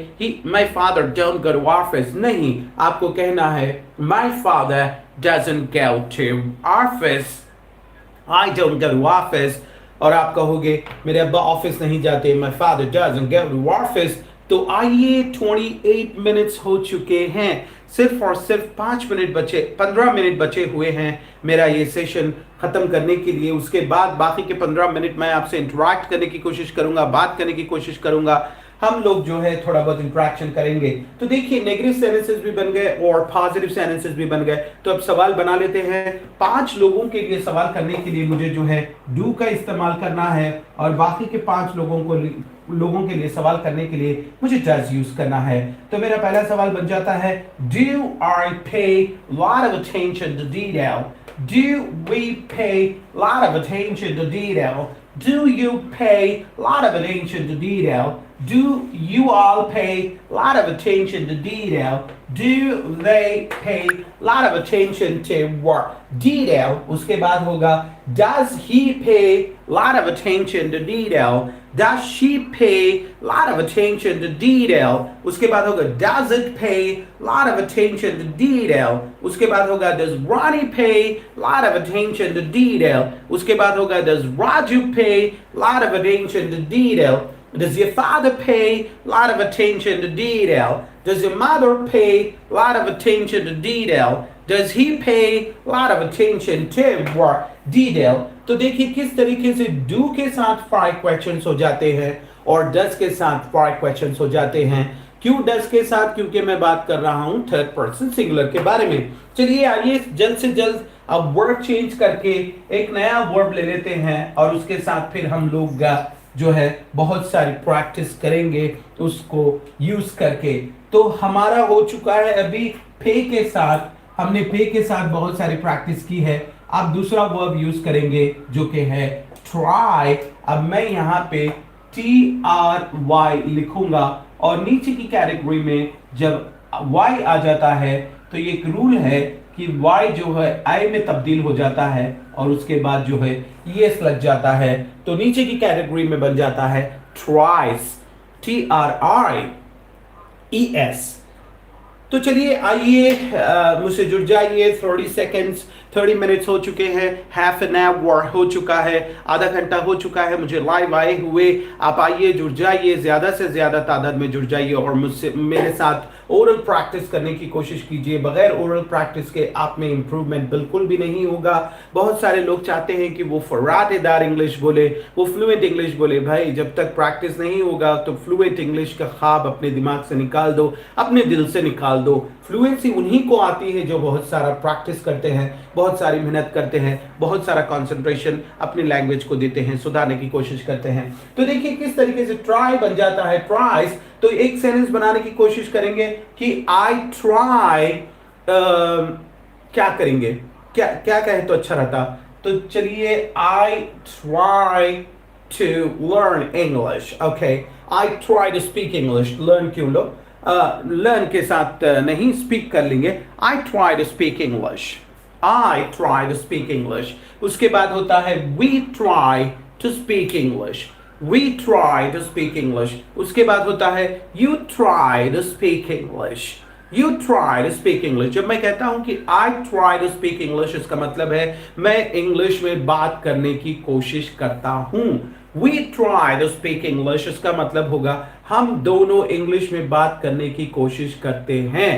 my father don't go to office. नहीं, आपको कहना है my father doesn't go to office. I don't go to office. और आप कहोगे मेरे अब्बा ऑफिस नहीं जाते, my father doesn't go to office. तो आइए 28 मिनट्स हो चुके हैं, सिर्फ और सिर्फ 15 मिनट बचे हुए हैं मेरा ये सेशन खत्म करने के लिए. उसके बाद बाकी के 15 मिनट मैं आपसे इंटरेक्ट करने की कोशिश करूंगा, बात करने की कोशिश करूंगा. हम लोग जो है थोड़ा बहुत इंटरेक्शन करेंगे. तो देखिए नेगेटिव सेंटेंसेस भी बन गए और पॉजिटिव सेंटेंसेस भी बन गए. तो अब सवाल बना लेते हैं. 5 लोगों के लिए सवाल करने के लिए मुझे जो है डू का इस्तेमाल करना है और बाकी के 5 लोगों के लिए सवाल करने के लिए मुझे डज यूज करना है. तो मेरा पहला सवाल बन जाता है do I pay lot of attention to detail. Do we pay a lot of attention to detail? Do you pay a lot of attention to detail? Do you all pay a lot of attention to detail? Do they pay a lot of attention to what? Detail. उसके बाद होगा does he pay a lot of attention to detail? Does she pay a lot of attention to detail? उसके बाद होगा does it pay a lot of attention to detail? उसके बाद होगा does Ronnie pay a lot of attention to detail? उसके बाद होगा does Raju pay a lot of attention to detail? Does your father pay a lot of attention to detail? Does your mother pay a lot of attention to detail? Does he pay a lot of attention to what? Detail. तो देखिए किस तरीके से do के साथ 5 questions हो जाते हैं और does के साथ 5 questions हो जाते हैं. क्यों does के साथ? क्योंकि मैं बात कर रहा हूं थर्ड पर्सन सिंगुलर के बारे में. चलिए आइए जल्द से जल्द अब वर्ड चेंज करके एक नया वर्ब ले लेते हैं और उसके साथ फिर हम लोग जो है बहुत सारी प्रैक्टिस करेंगे उसको यूज करके। तो हमारा हो चुका है अभी पे के साथ, हमने पे के साथ बहुत सारी प्रैक्टिस की है। आप दूसरा वर्ब यूज करेंगे जो कि है ट्राई। अब मैं यहाँ पे TRY लिखूंगा और नीचे की कैटेगरी में जब Y आ जाता है तो ये एक रूल है कि Y जो है I में तब्दील हो जाता है और उसके बाद जो है ES लग जाता है, तो नीचे की कैटेगरी में बन जाता है tries, TRIES। तो चलिए आइए मुझसे जुड़ जाइए। 30 सेकेंड्स 30 मिनट्स हो चुके हैं, हाफ एन आवर हो चुका है, आधा घंटा हो चुका है मुझे लाइव आए हुए। आप आइए, जुड़ जाइए, ज्यादा से ज्यादा तादाद में जुड़ जाइए और मुझसे मेरे साथ ओरल प्रैक्टिस करने की कोशिश कीजिए। बगैर ओरल प्रैक्टिस के आप में इंप्रूवमेंट बिल्कुल भी नहीं होगा। बहुत सारे लोग चाहते हैं कि वो फर्राटेदार इंग्लिश बोले, वो फ्लुएंट इंग्लिश बोले। भाई जब तक प्रैक्टिस नहीं होगा तो फ्लुएंट इंग्लिश का ख्वाब अपने दिमाग से निकाल दो, अपने दिल से निकाल दो। फ्लुएंसी उन्हीं को आती है जो बहुत सारा प्रैक्टिस करते हैं, बहुत सारी मेहनत करते हैं, बहुत सारा कंसंट्रेशन अपनी लैंग्वेज को देते हैं, सुधारने की कोशिश करते हैं। तो देखिए किस तरीके से ट्राई बन जाता है, ट्राइज। तो एक सेंटेंस बनाने की कोशिश करेंगे कि आई ट्राई, क्या करेंगे, क्या क्या कहे तो अच्छा रहता। तो चलिए, I try to learn English. Okay, I try to speak English. Learn क्यों लो, लर्न के साथ नहीं, स्पीक कर लेंगे। I try to speak English, I try to speak English. उसके बाद होता है we try to speak English, we try to speak English. उसके बाद होता है you try to speak English, you try to speak English. जब मैं कहता हूं कि I try to speak English, इसका मतलब है मैं इंग्लिश में बात करने की कोशिश करता हूं। We try to speak English, इसका मतलब होगा हम दोनों इंग्लिश में बात करने की कोशिश करते हैं।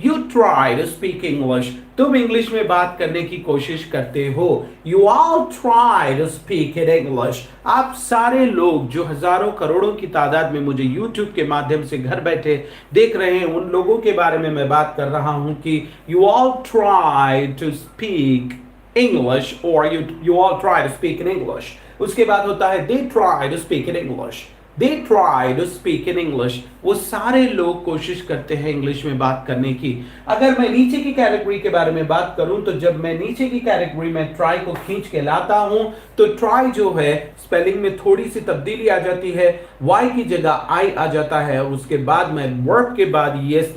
You try to speak English, तुम इंग्लिश में बात करने की कोशिश करते हो। You all try to speak in English, आप सारे लोग जो हजारों करोड़ों की तादाद में मुझे YouTube के माध्यम से घर बैठे देख रहे हैं, उन लोगों के बारे में मैं बात कर रहा हूं कि You all try to speak English, or you all try to speak in English। उसके बाद होता है they try to speak in English, they try to speak in English। वो सारे लोग कोशिश करते हैं इंग्लिश में बात करने की। अगर मैं नीचे की कैटेगरी के बारे में बात करूं तो जब मैं नीचे की कैटेगरी में ट्राई को खींच के लाता हूं तो ट्राई जो है स्पेलिंग में थोड़ी सी तब्दीली आ जाती है, y की जगह I आ जाता है और उसके बाद मैं वर्ब के बाद yes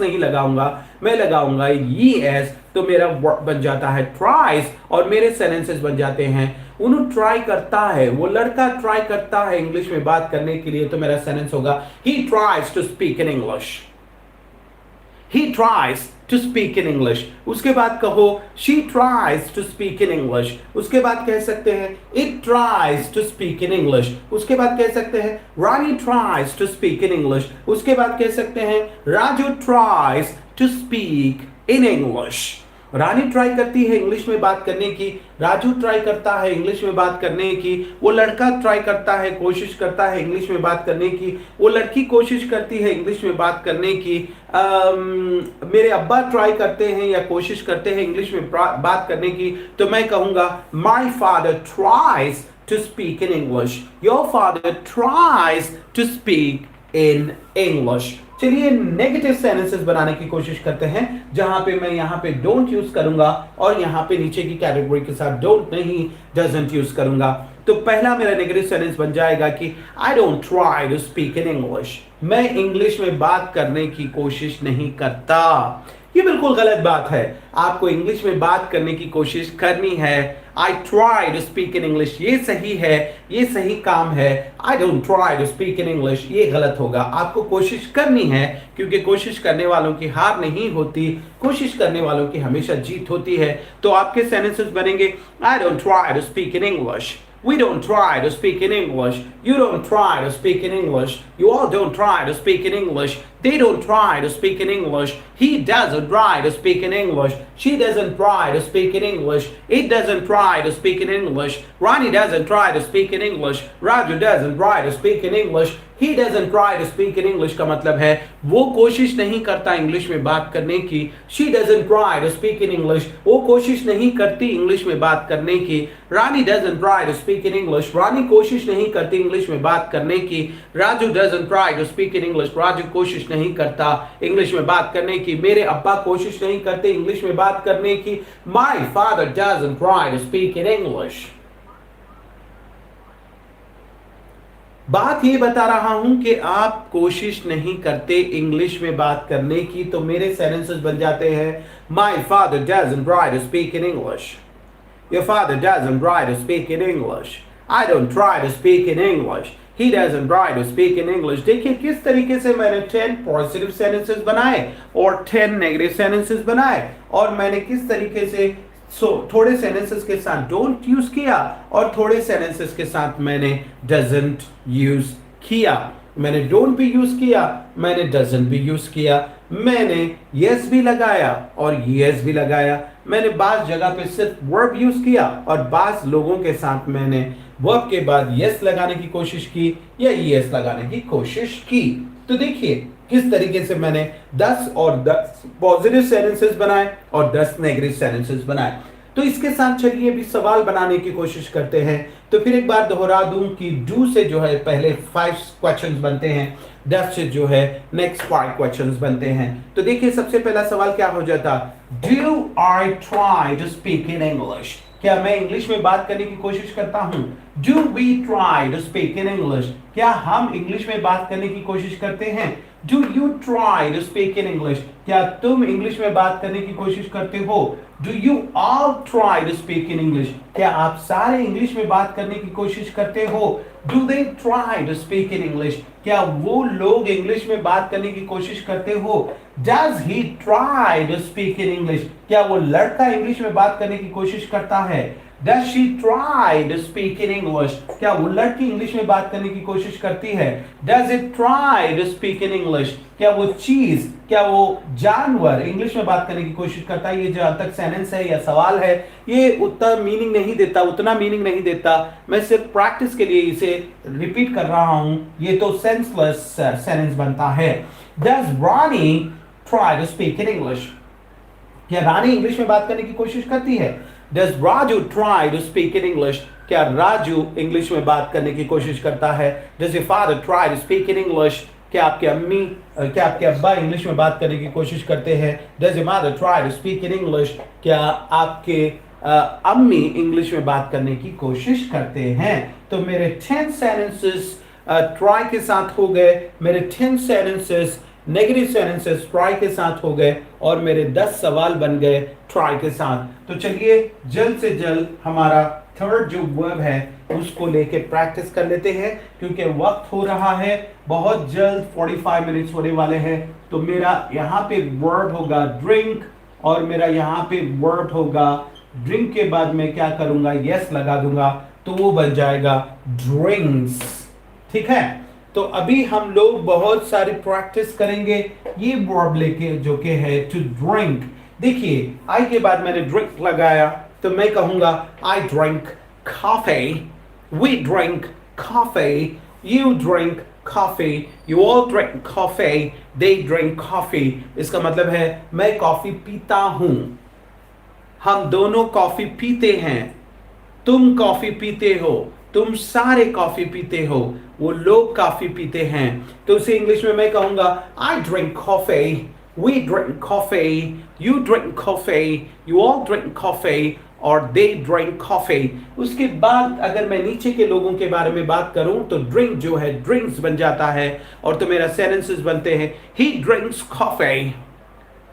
नहीं लगाऊंगा, मैं लगाऊंगा es, तो मेरा वर्ब बन जाता है ट्राइज और मेरे सेंटेंसेस बन जाते हैं उन्होंने ट्राई करता है, वो लड़का ट्राई करता है इंग्लिश में बात करने के लिए, तो मेरा सेंटेंस होगा he tries to speak in English, he tries to speak in English। उसके बाद कहो she tries to speak in English। उसके बाद कह सकते हैं it tries to speak in English। उसके बाद कह सकते हैं Rani tries to speak in English। उसके बाद कह सकते हैं Raju tries to speak in English। Rani try करती है इंग्लिश में बात करने की, राजू ट्राई करता है इंग्लिश में बात करने की, वो लड़का ट्राई करता है, कोशिश करता है इंग्लिश में बात करने की, वो लड़की कोशिश करती है इंग्लिश में बात करने की, मेरे अब्बा ट्राई करते हैं या कोशिश करते हैं इंग्लिश में बात करने की। तो मैं कहूंगा my father tries to speak in English, your father tries to speak in English. चलिए नेगेटिव सेंटेंसेस बनाने की कोशिश करते हैं जहां पे मैं यहां पे डोंट यूज करूंगा और यहां पे नीचे की कैटेगरी के साथ डोंट नहीं डजंट यूज करूंगा। तो पहला मेरा नेगेटिव सेंटेंस बन जाएगा कि I don't try to speak in English, मैं इंग्लिश में बात करने की कोशिश नहीं करता। ये बिल्कुल गलत बात है, आपको इंग्लिश में बात करने की कोशिश करनी है। I try to speak in English, ये सही है, ये सही काम है। I don't try to speak in English, ये गलत होगा। आपको कोशिश करनी है क्योंकि कोशिश करने वालों की हार नहीं होती, कोशिश करने वालों की हमेशा जीत होती है। तो आपके सेंटेंसेस बनेंगे I don't try to speak in English, we don't try to speak in English, you don't try to speak in English, you all don't try to speak in English, They don't try to speak in English. He doesn't try to speak in English. She doesn't try to speak in English. It doesn't try to speak in English. Ronnie doesn't try to speak in English. Raju doesn't try to speak in English. He doesn't try to speak in English का मतलब है वो कोशिश नहीं करता English में बात करने की. She doesn't try to speak in English. वो कोशिश नहीं करती इंग्लिश में बात करने की. Rani doesn't try to speak in English. रानी कोशिश नहीं करती इंग्लिश में बात करने की. Raju doesn't try to speak in English. Raju कोशिश नहीं करता इंग्लिश में बात करने की. मेरे अब्बा कोशिश नहीं करते इंग्लिश में बात करने की. My father doesn't try to speak in English. बात ये बता रहा हूं कि आप कोशिश नहीं करते इंग्लिश में बात करने की, तो मेरे सेंटेंसेस बन जाते हैं My father doesn't try to speak in English. Your father doesn't try to speak in English. I don't try to speak in English. He doesn't try to speak in English. देखिए किस तरीके से मैंने 10 positive sentences बनाए और 10 negative sentences बनाए, और मैंने किस तरीके से थोड़े सेंटेंसेस के साथ डोंट यूज किया और थोड़े सेंटेंसेस के साथ मैंने डजंट यूज किया. मैंने डोंट भी यूज किया, मैंने डजंट भी यूज किया, मैंने यस भी लगाया और यस भी लगाया. मैंने बास जगह पे सिर्फ वर्ब यूज किया और बास लोगों के साथ मैंने वर्ब के बाद यस लगाने की कोशिश की या यस लगाने की कोशिश की. तो देखिए किस तरीके से मैंने 10 और 10 पॉजिटिव सेंटेंसेस बनाए और 10 नेगेटिव सेंटेंसेस बनाए. तो इसके साथ चलिए अभी सवाल बनाने की कोशिश करते हैं. तो फिर एक बार दोहरा दूं कि डू से जो है पहले 5 क्वेश्चंस बनते हैं, 10 से जो है नेक्स्ट 5 क्वेश्चंस बनते हैं. तो देखिए सबसे पहला सवाल क्या हो जाता, do I try to speak in English. क्या मैं इंग्लिश में बात करने की कोशिश करता हूं. Do we try to speak in English. क्या हम इंग्लिश में बात करने की कोशिश करते हैं. Do you try to speak in English. क्या तुम इंग्लिश में बात करने की कोशिश करते हो. Do you all try to speak in English. क्या आप सारे इंग्लिश में बात करने की कोशिश करते हो. Do they try to speak in English. क्या वो लोग इंग्लिश में बात करने की कोशिश करते हो. Does he try to speak in English. क्या वो लड़का इंग्लिश में बात करने की कोशिश करता है. Does she try to speak in English? क्या वो लड़की इंग्लिश में बात करने की कोशिश करती है. Does it try to speak in English? क्या वो चीज, क्या वो जानवर इंग्लिश में बात करने की कोशिश करता है. ये जहां तक सेंटेंस है या सवाल है, ये उतना मीनिंग नहीं देता. मैं सिर्फ प्रैक्टिस के लिए इसे रिपीट कर रहा हूं. ये तो सेंसलेस सेंटेंस बनता है. Does Ronnie try to speak in English? क्या रानी इंग्लिश में बात करने की कोशिश करती है. Does Raju try to speak in English? क्या राजू इंग्लिश में बात करने की कोशिश करता है. Does your father try to speak in English? क्या आपके अब्बा इंग्लिश में बात करने की कोशिश करते हैं. Does your mother try to speak in English? क्या आपके अम्मी इंग्लिश में बात करने की कोशिश करते हैं. तो मेरे 10 सेंटेंसेस ट्राई के साथ हो गए, मेरे 10 सेंटेंसेस नेगेटिव सेंटेंसेस ट्राई के साथ हो गए और मेरे 10 सवाल बन गए ट्राई के साथ. तो चलिए जल्द से जल्द हमारा थर्ड जो वर्ब है उसको लेके प्रैक्टिस कर लेते हैं, क्योंकि वक्त हो रहा है बहुत जल्द. 45 मिनट्स होने वाले हैं. तो मेरा यहाँ पे वर्ब होगा ड्रिंक और मेरा यहाँ पे वर्ब होगा ड्रिंक के बाद मैं क्या करूंगा, यस लगा दूंगा, तो वो बन जाएगा ड्रिंक्स. ठीक है. तो अभी हम लोग बहुत सारी प्रैक्टिस करेंगे ये वर्ब लेके जो कि है टू ड्रिंक. देखिए आई के बाद मैंने ड्रिंक लगाया तो मैं कहूंगा I drink coffee, we drink coffee, you drink coffee, you all drink coffee, they drink coffee. इसका मतलब है मैं कॉफी पीता हूं, हम दोनों कॉफी पीते हैं, तुम कॉफी पीते हो, तुम सारे कॉफी पीते हो, वो लोग कॉफी पीते हैं. तो उसे इंग्लिश में मैं कहूंगा I drink coffee, we drink coffee, you drink coffee, you all drink coffee और दे ड्रिंक कॉफी. उसके बाद अगर मैं नीचे के लोगों के बारे में बात करूं तो ड्रिंक जो है ड्रिंक्स बन जाता है और तो मेरा सेंटेंसेस बनते हैं ही ड्रिंक्स कॉफी,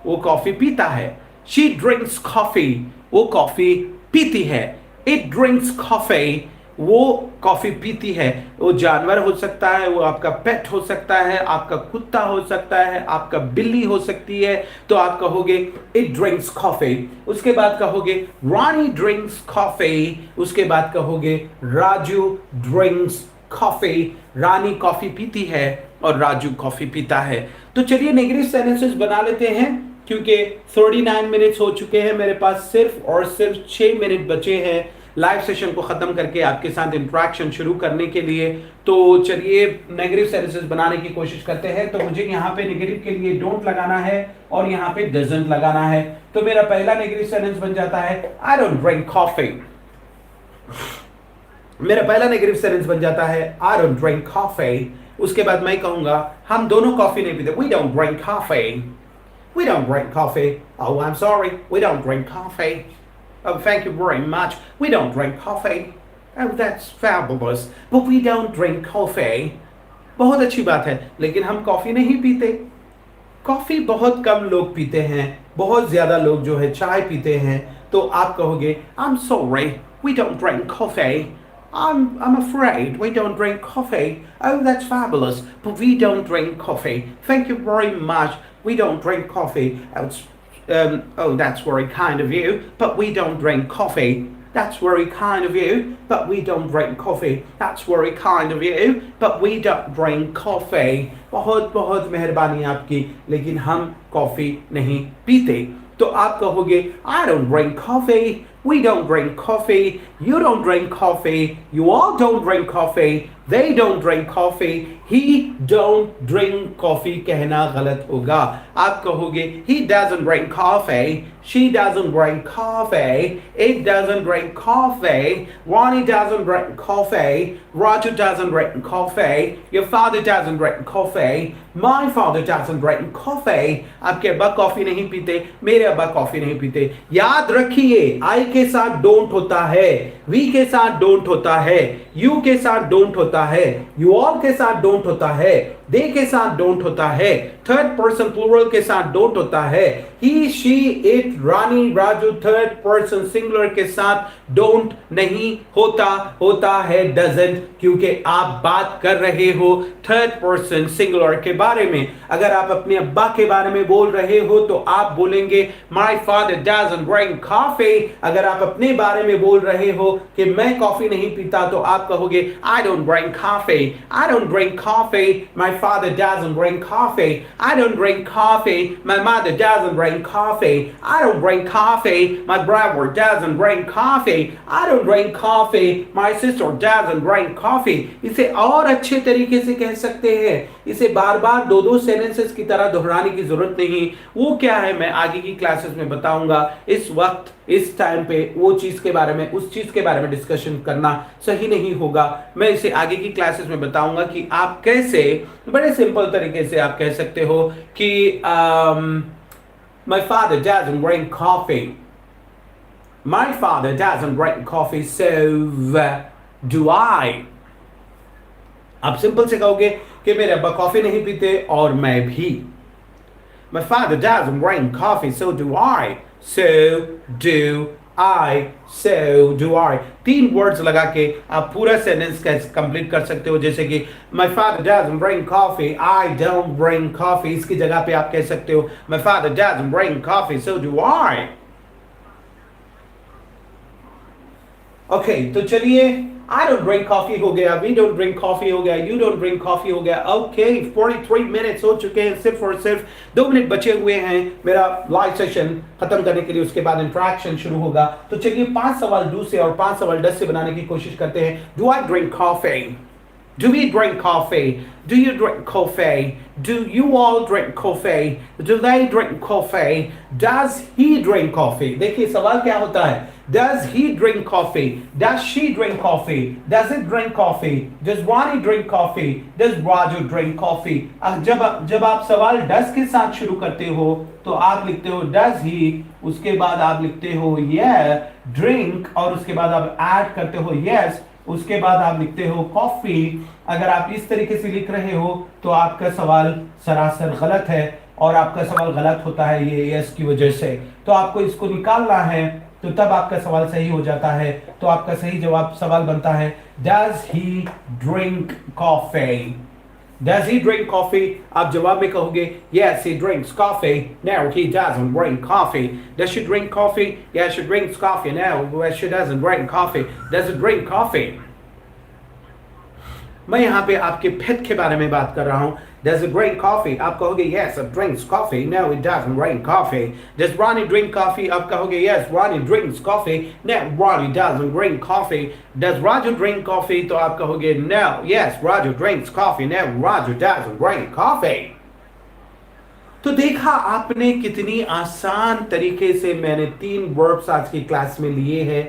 वो कॉफी पीता है. शी ड्रिंक्स कॉफी, वो कॉफी पीती है. इट ड्रिंक्स कॉफी, वो कॉफी पीती है. वो जानवर हो सकता है, वो आपका पेट हो सकता है, आपका कुत्ता हो सकता है, आपका बिल्ली हो सकती है. तो आप कहोगे इट ड्रिंक्स कॉफी. उसके बाद कहोगे रानी ड्रिंक्स कॉफी. उसके बाद कहोगे राजू ड्रिंक्स कॉफी, रानी कॉफी पीती है और राजू कॉफी पीता है। तो चलिए नेगेटिव सेंटेंसेस बना लेते हैं, क्योंकि 39 मिनट्स हो चुके हैं, मेरे पास सिर्फ और सिर्फ 6 मिनट बचे हैं लाइव सेशन को खत्म करके आपके साथ इंटरेक्शन शुरू करने के लिए। तो चलिए नेगेटिव सेंटेंसेस बनाने की कोशिश करते हैं। तो मुझे यहाँ पे नेगेटिव के लिए डोंट लगाना है और यहाँ पे डजंट लगाना है। तो मेरा पहला नेगेटिव सेंटेंस बन जाता है आई डोंट ड्रिंक कॉफी। मेरा पहला नेगेटिव सेंटेंस बन जाता है आई डोंट ड्रिंक कॉफी। उसके बाद मैं कहूंगा हम दोनों कॉफी नहीं पीते, we don't drink coffee. We don't drink coffee. Oh, I'm sorry. We don't drink coffee. Oh, thank you very much. We don't drink coffee. Oh, that's fabulous. But we don't drink coffee. बहुत अच्छी बात है, लेकिन हम coffee नहीं पीते। Coffee बहुत कम लोग पीते हैं, बहुत ज्यादा लोग जो है चाय पीते हैं। तो आप कहोगे I'm sorry. We don't drink coffee. I'm afraid we don't drink coffee. Oh, that's fabulous. But we don't drink coffee. Thank you very much. We don't drink coffee. Oh, that's very kind of you. But we don't drink coffee. That's very kind of you. But we don't drink coffee. That's very kind of you. But we don't drink coffee. बहुत बहुत मेहरबानी आपकी, लेकिन हम coffee नहीं पीते। तो आप कहोगे I don't drink coffee. We don't drink coffee. You don't drink coffee. You all don't drink coffee. They don't drink coffee. He don't drink coffee कहना गलत होगा। आप कहोगे he doesn't drink coffee. She doesn't drink coffee. It doesn't drink coffee. Ronnie doesn't drink coffee. Roger doesn't drink coffee. Your father doesn't drink coffee. My father doesn't drink coffee. आपके अब्बा coffee नहीं पीते, मेरे अब्बा coffee नहीं पीते। याद रखिए I के साथ don't होता है, we के साथ don't होता है, you के साथ don't होता है, you all के साथ don't होता है, they के साथ don't होता है, थर्ड पर्सन प्लूरल के साथ don't होता है, he, she, it, Rani, Raju third person singular के साथ don't नहीं होता, होता है doesn't, क्योंकि आप बात कर रहे हो थर्ड पर्सन सिंगुलर के बारे में। अगर आप अपने अब्बा के बारे में बोल रहे हो तो आप बोलेंगे my father doesn't drink coffee। अगर आप अपने बारे में बोल रहे हो कि मैं कॉफी नहीं पीता तो आप कहोगे I don't drink coffee. I don't drink coffee. My father doesn't drink coffee. I don't drink coffee. My mother doesn't drink coffee. I don't drink coffee. My brother doesn't drink coffee. I don't drink coffee. My sister doesn't drink coffee। इसे और अच्छे तरीके से कह सकते हैं, इसे बार बार दो दो सेंटेंसेस की तरह दोहराने की जरूरत नहीं। वो क्या है मैं आगे की क्लासेस में बताऊंगा। इस वक्त इस टाइम पे वो चीज के बारे में, उस चीज के बारे में डिस्कशन करना सही नहीं होगा। मैं इसे आगे की क्लासेस में बताऊंगा कि आप कैसे बड़े सिंपल तरीके से आप कह सकते हो कि my father doesn't drink coffee. My father doesn't drink coffee, so do I। आप सिंपल से कहोगे कि मेरे अब्बा कॉफी नहीं पीते और मैं भी। My father doesn't drink coffee, so do I. So do I. So do I। 3 words लगा के आप पूरा सेंटेंस कंप्लीट कर सकते हो, जैसे कि My father doesn't drink coffee. I don't drink coffee। इसकी जगह पे आप कह सकते हो My father doesn't drink coffee, so do I। Okay तो चलिए I don't drink coffee हो गया, we don't drink coffee हो गया, you don't drink coffee हो गया। ओके 43 मिनट्स हो चुके हैं, सिर्फ और सिर्फ 2 मिनट बचे हुए हैं मेरा लाइव सेशन खत्म करने के लिए। उसके बाद इंटरेक्शन शुरू होगा। तो चलिए 5 सवाल डू से और 5 सवाल डस से बनाने की कोशिश करते हैं। Do I drink coffee? Do we drink coffee? Do you drink coffee? Do you all drink coffee? Do they drink coffee? Does he drink coffee? देखिए सवाल क्या होता है। Does he drink coffee? Does she drink coffee? Does it drink coffee? Does Ronnie drink coffee? Does Raju drink coffee? जब आप सवाल does के साथ शुरू करते हो तो आप लिखते हो does he, उसके बाद आप लिखते हो yeah drink और उसके बाद आप add करते हो yes, उसके बाद आप लिखते हो कॉफी। अगर आप इस तरीके से लिख रहे हो तो आपका सवाल सरासर गलत है और आपका सवाल गलत होता है ये यस की वजह से। तो आपको इसको निकालना है तो तब आपका सवाल सही हो जाता है। तो आपका सही जवाब सवाल बनता है Does he drink coffee? Does he drink coffee? आप जवाब में कहोगे Yes, he drinks coffee. No, he doesn't drink coffee. Does she drink coffee? Yes, she drinks coffee. No, she doesn't drink coffee. Does it drink coffee? मैं यहाँ पे आपके पेट के बारे में बात कर रहा हूँ। Does it drink coffee? आप कहोगे yes, it drinks coffee. No, it doesn't drink coffee. Does Ronnie drink coffee? आप कहोगे yes, Ronnie drinks coffee. No, Ronnie doesn't drink coffee. Does Raju drink coffee? तो आप कहोगे no, yes, Raju drinks coffee. No, Raju doesn't drink coffee. तो देखा आपने कितनी आसान तरीके से मैंने 3 वर्ब्स आज की क्लास में लिए हैं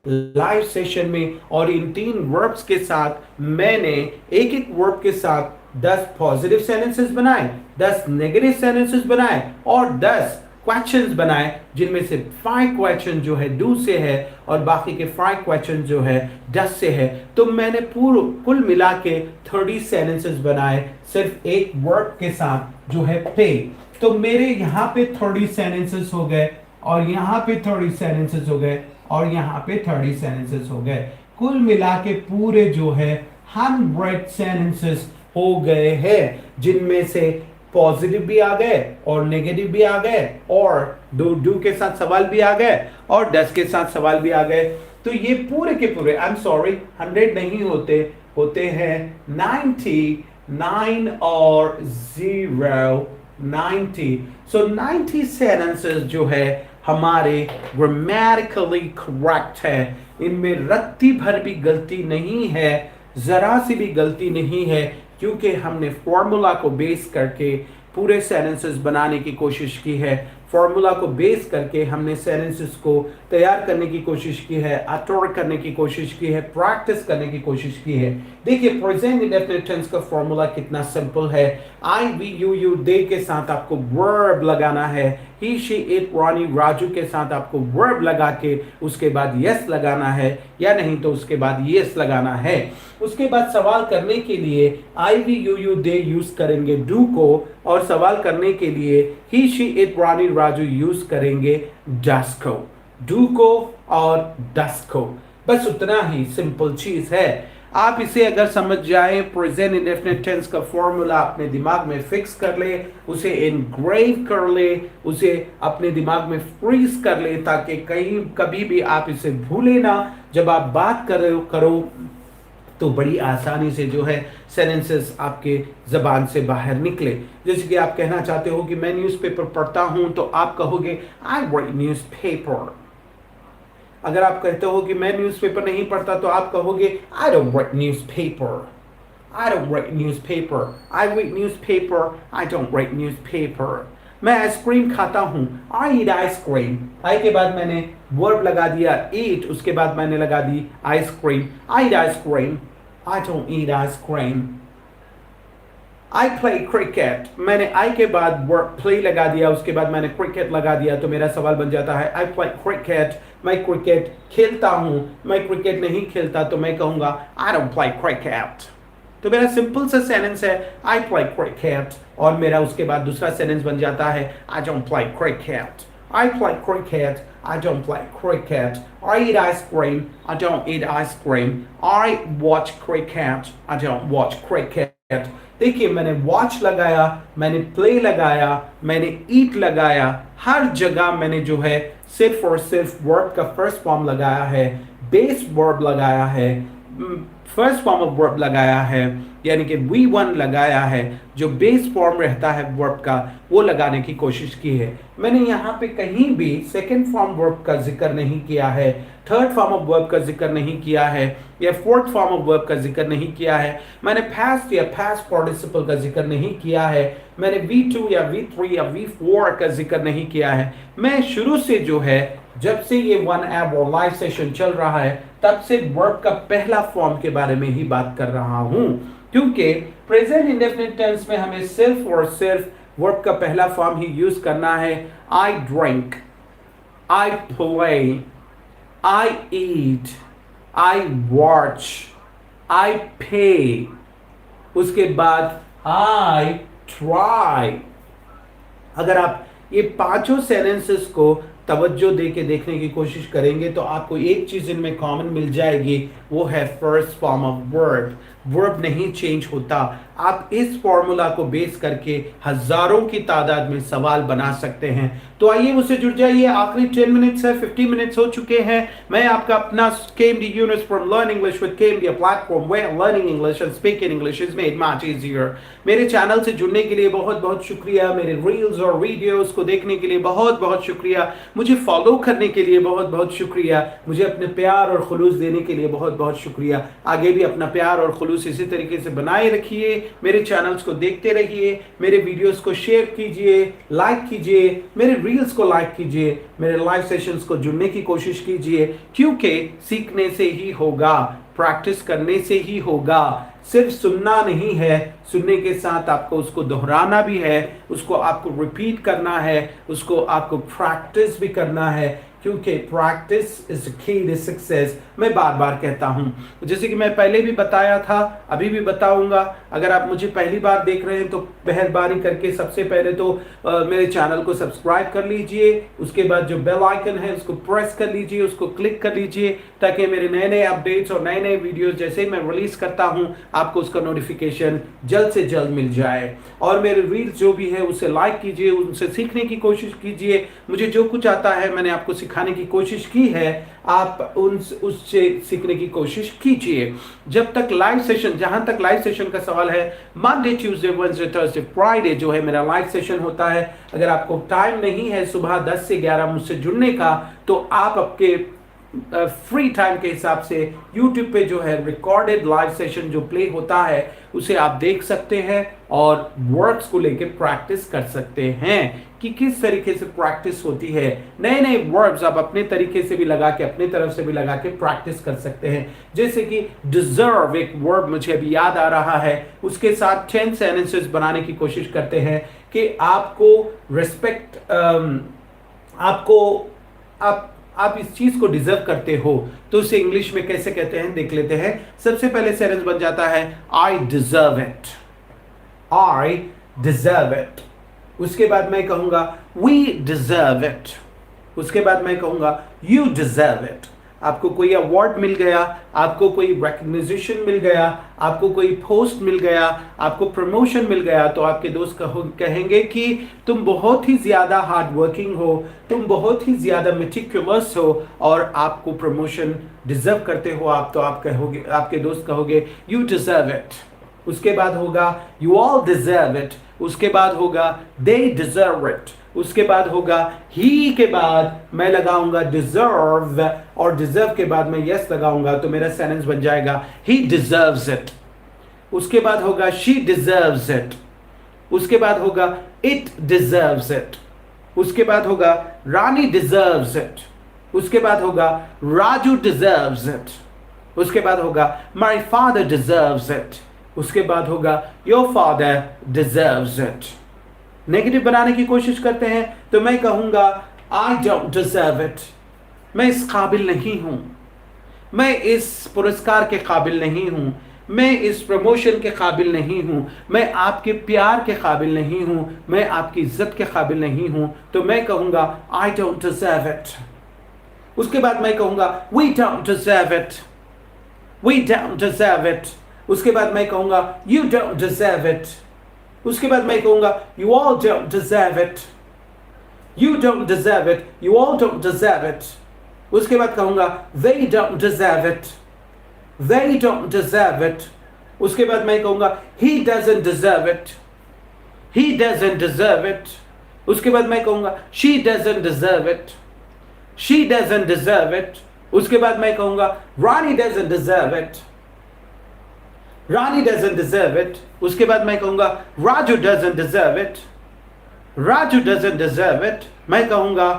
लाइव सेशन में, और इन 3 वर्ब्स के साथ मैंने एक एक वर्ब के साथ 10 पॉजिटिव सेंटेंसेस बनाए, 10 नेगेटिव सेंटेंसेस बनाए और 10 क्वेश्चंस बनाए, जिनमें से 5 क्वेश्चन जो है डू से है और बाकी के 5 क्वेश्चन जो है डस से है। तो मैंने कुल मिला के 30 सेंटेंसेस बनाए सिर्फ एक वर्ब के साथ जो है पे। तो मेरे यहाँ पे 30 सेंटेंसेस हो गए और यहाँ पे 30 सेंटेंसेस हो गए और यहाँ पे 30 सेंटेंसेस हो गए। कुल मिला के पूरे जो है 100 सेंटेंसेस हो गए हैं, जिनमें से पॉजिटिव भी आ गए और नेगेटिव भी आ गए और डू के साथ सवाल भी आ गए और डस के साथ सवाल भी आ गए। तो ये पूरे के पूरे, आई एम सॉरी, 100 नहीं होते हैं 99 और 0 90। सो 90 सेंटेंसेस जो है हमारे ग्रामेटिकली करेक्ट है, इनमें रत्ती भर भी गलती नहीं है, जरा सी भी गलती नहीं है, क्योंकि हमने फॉर्मूला को बेस करके पूरे सेंटेंसेस बनाने की कोशिश की है। फॉर्मूला को बेस करके हमने सेंटेंसेस को तैयार करने की कोशिश की है, अटोर करने की कोशिश की है, प्रैक्टिस करने की कोशिश की है। देखिए प्रेजेंट इंडेफिनिट टेंस का फॉर्मूला कितना सिंपल है। आई वी यू दे के साथ आपको वर्ब लगाना है, ही शी इट रानी राजू के साथ आपको वर्ब लगा के उसके बाद यस लगाना है, या नहीं तो उसके बाद यस लगाना है। उसके बाद सवाल करने के लिए I we you they use करेंगे डू को, और सवाल करने के लिए he she it Rani Raju use करेंगे डस को, डू को और डस को। बस उतना ही सिंपल चीज है। आप इसे अगर समझ जाएं, प्रेजेंट इंडेफिनिट टेंस का फॉर्मूला अपने दिमाग में फिक्स कर ले, उसे एनग्रेव कर ले, उसे अपने दिमाग में फ्रीज कर ले, ताकि कहीं कभी भी आप इसे भूले ना। जब आप बात करो तो बड़ी आसानी से जो है सेंटेंसेस आपके जबान से बाहर निकले। जैसे कि आप कहना चाहते हो कि मैं न्यूज़पेपर पढ़ता हूं, तो आप कहोगे आई रीड न्यूज़पेपर। अगर आप कहते हो कि मैं न्यूज़पेपर नहीं पढ़ता, तो आप कहोगे I don't read newspaper, I don't read newspaper, I read newspaper, I don't read newspaper. मैं आइसक्रीम खाता हूं, आई ईट आइसक्रीम। आई के बाद मैंने वर्ब लगा दिया ईट, उसके बाद मैंने लगा दी ice cream, I eat ice cream, I don't eat ice cream. I play cricket, मैंने आई के बाद वर्ब प्ले लगा दिया, उसके बाद मैंने क्रिकेट लगा दिया, तो मेरा सवाल बन जाता है आई प्ले क्रिकेट, मैं क्रिकेट खेलता हूं। मैं क्रिकेट नहीं खेलता, तो मैं कहूंगा आई डोंट प्ले क्रिकेट। तो मेरा सिंपल सा सेंटेंस है आई प्ले क्रिकेट, और मेरा उसके बाद दूसरा सेंटेंस बन जाता है I don't play cricket, I play cricket, I don't play cricket. I eat ice cream. I don't eat ice cream. I watch cricket. I don't watch cricket. देखिए मैंने watch लगाया, मैंने play लगाया, मैंने eat लगाया, हर जगह मैंने जो है सिर्फ और सिर्फ verb का first form लगाया है, base verb लगाया है, फर्स्ट फॉर्म ऑफ वर्ब लगाया है, यानी कि V1 लगाया है, जो बेस फॉर्म रहता है वर्ब का, वो लगाने की कोशिश की है। मैंने यहाँ पे कहीं भी सेकेंड फॉर्म वर्ब का जिक्र नहीं किया है, थर्ड फॉर्म ऑफ वर्ब का जिक्र नहीं किया है, या फोर्थ फॉर्म ऑफ वर्ब का जिक्र नहीं किया है। मैंने पास्ट या पास्ट पार्टिसिपल का जिक्र नहीं किया है। मैंने V2 या V3 या V4 का जिक्र नहीं किया है। मैं शुरू से जो है, जब से ये वन ऐप और लाइव सेशन चल रहा है, तब से वर्ब का पहला फॉर्म के बारे में ही बात कर रहा हूं, क्योंकि प्रेजेंट इंडेफिनिट टेंस में हमें सिर्फ और सिर्फ वर्ब का पहला फॉर्म ही यूज करना है। I drink, I play, I eat, I watch, I pay, उसके बाद आई ट्राई। अगर आप ये पांचों सेंटेंसेस को तवज्जो दे के देखने की कोशिश करेंगे, तो आपको एक चीज इनमें कॉमन मिल जाएगी, वो है first form of verb. Verb नहीं चेंज होता। आप इस फॉर्मूला को बेस करके हजारों की तादाद में सवाल बना सकते हैं। तो आइए मुझसे जुड़ जाइए, आखिरी 10 मिनट्स है, 50 मिनट्स हो चुके हैं। मैं आपका अपना KMD unit from learn English with KMD, a platform where learning English and speaking English is made much easier. मेरे चैनल से जुड़ने के लिए बहुत बहुत शुक्रिया, मेरे रील्स और वीडियोस को देखने के लिए बहुत बहुत शुक्रिया, मुझे फॉलो करने के लिए बहुत बहुत शुक्रिया, मुझे अपने प्यार और खुलूस देने के लिए बहुत बहुत शुक्रिया। आगे भी अपना प्यार और खुलूस इसी तरीके से बनाए रखिए, मेरे चैनल्स को देखते रहिए, मेरे वीडियोस को शेयर कीजिए, लाइक कीजिए, मेरे रील्स को लाइक कीजिए, मेरे लाइव सेशंस को जुड़ने की कोशिश कीजिए, क्योंकि सीखने से ही होगा, प्रैक्टिस करने से ही होगा। सिर्फ सुनना नहीं है, सुनने के साथ आपको उसको दोहराना भी है, उसको आपको रिपीट करना है, उसको आपको प्रैक्टिस भी करना है, क्योंकि प्रैक्टिस इज की टू सक्सेस। मैं बार बार कहता हूं, जैसे कि मैं पहले भी बताया था, अभी भी बताऊंगा। अगर आप मुझे पहली बार देख रहे हैं तो मेहरबानी करके सबसे पहले तो मेरे चैनल को सब्सक्राइब कर लीजिए, उसके बाद जो बेल आइकन है उसको प्रेस कर लीजिए, उसको क्लिक कर लीजिए, ताकि मेरे नए नए अपडेट्स और नए नए वीडियोस जैसे ही मैं रिलीज करता हूं आपको उसका नोटिफिकेशन जल्द से जल्द मिल जाए। और मेरे रील्स जो भी है उसे लाइक कीजिए, उनसे सीखने की कोशिश कीजिए। मुझे जो कुछ आता है मैंने आपको सिखाने की कोशिश की है, आप उससे सीखने की कोशिश कीजिए। जब तक लाइव सेशन, जहां तक लाइव सेशन का सवाल है, Monday Tuesday Wednesday Thursday Friday जो है मेरा लाइव सेशन होता है। अगर आपको टाइम नहीं है सुबह 10 से 11 मुझसे जुड़ने का, तो आप आपके फ्री टाइम के हिसाब से YouTube पे जो है रिकॉर्डेड लाइव सेशन जो प्ले होता है उसे आप देख सकते हैं और वर्ड्स को लेकर प्रैक्टिस कर सकते हैं कि किस तरीके से प्रैक्टिस होती है। नए नए वर्ड्स आप अपने तरीके से भी लगा के, अपने तरफ से भी लगा के प्रैक्टिस कर सकते हैं। जैसे कि डिजर्व एक वर्ड मुझे अभी याद आ रहा है, उसके साथ 10 सेंटेंसेस बनाने की कोशिश करते हैं कि आपको रिस्पेक्ट, आप इस चीज को डिजर्व करते हो, तो उसे इंग्लिश में कैसे कहते हैं देख लेते हैं। सबसे पहले सेंटेंस बन जाता है आई deserve it, I deserve it. उसके बाद मैं कहूंगा वी डिजर्व इट। उसके बाद मैं कहूंगा यू डिजर्व इट। आपको कोई अवार्ड मिल गया, आपको कोई रिकग्निशन मिल गया, आपको कोई पोस्ट मिल गया, आपको प्रमोशन मिल गया, तो आपके दोस्त कहेंगे कि तुम बहुत ही ज्यादा हार्ड वर्किंग हो, तुम बहुत ही ज्यादा मेटिकुलस हो और आपको प्रमोशन डिजर्व करते हो आप, तो आप कहोगे, आपके दोस्त कहोगे यू डिजर्व इट। उसके बाद होगा यू ऑल डिजर्व इट। उसके बाद होगा दे डिजर्व इट। उसके बाद होगा ही के बाद मैं लगाऊंगा डिजर्व, और डिजर्व के बाद मैं यस लगाऊंगा, तो मेरा सेंटेंस बन जाएगा ही डिजर्व्स इट। उसके बाद होगा शी डिजर्व्स इट। उसके बाद होगा इट डिजर्व्स इट। उसके बाद होगा रानी डिजर्व्स इट। उसके बाद होगा राजू डिजर्व्स इट। उसके बाद होगा माय फादर डिजर्व्स इट। उसके बाद होगा your father deserves it. Negative बनाने की कोशिश करते हैं तो मैं कहूंगा आई डोंट डिजर्व इट, मैं इस काबिल नहीं हूं, मैं इस पुरस्कार के काबिल नहीं हूं, मैं इस प्रमोशन के काबिल नहीं हूं, मैं आपके प्यार के काबिल नहीं हूं, मैं आपकी इज्जत के काबिल नहीं हूं, तो मैं कहूंगा आई डोंट डिजर्व इट। उसके बाद मैं कहूंगा we don't deserve it, we don't deserve it. उसके बाद मैं कहूंगा यू डोंट डिजर्व इट। उसके बाद मैं कहूंगा you all don't deserve it, you don't deserve it, you all don't deserve it. उसके बाद कहूंगा they don't deserve it, they don't deserve it। उसके बाद मैं कहूंगा he doesn't deserve it, he doesn't deserve it। उसके बाद मैं कहूंगा she doesn't deserve it, she doesn't deserve it। उसके बाद मैं कहूंगा रानी doesn't deserve it, Rani doesn't deserve it। उसके बाद मैं कहूंगा Raju doesn't deserve it, Raju doesn't deserve it। मैं कहूंगा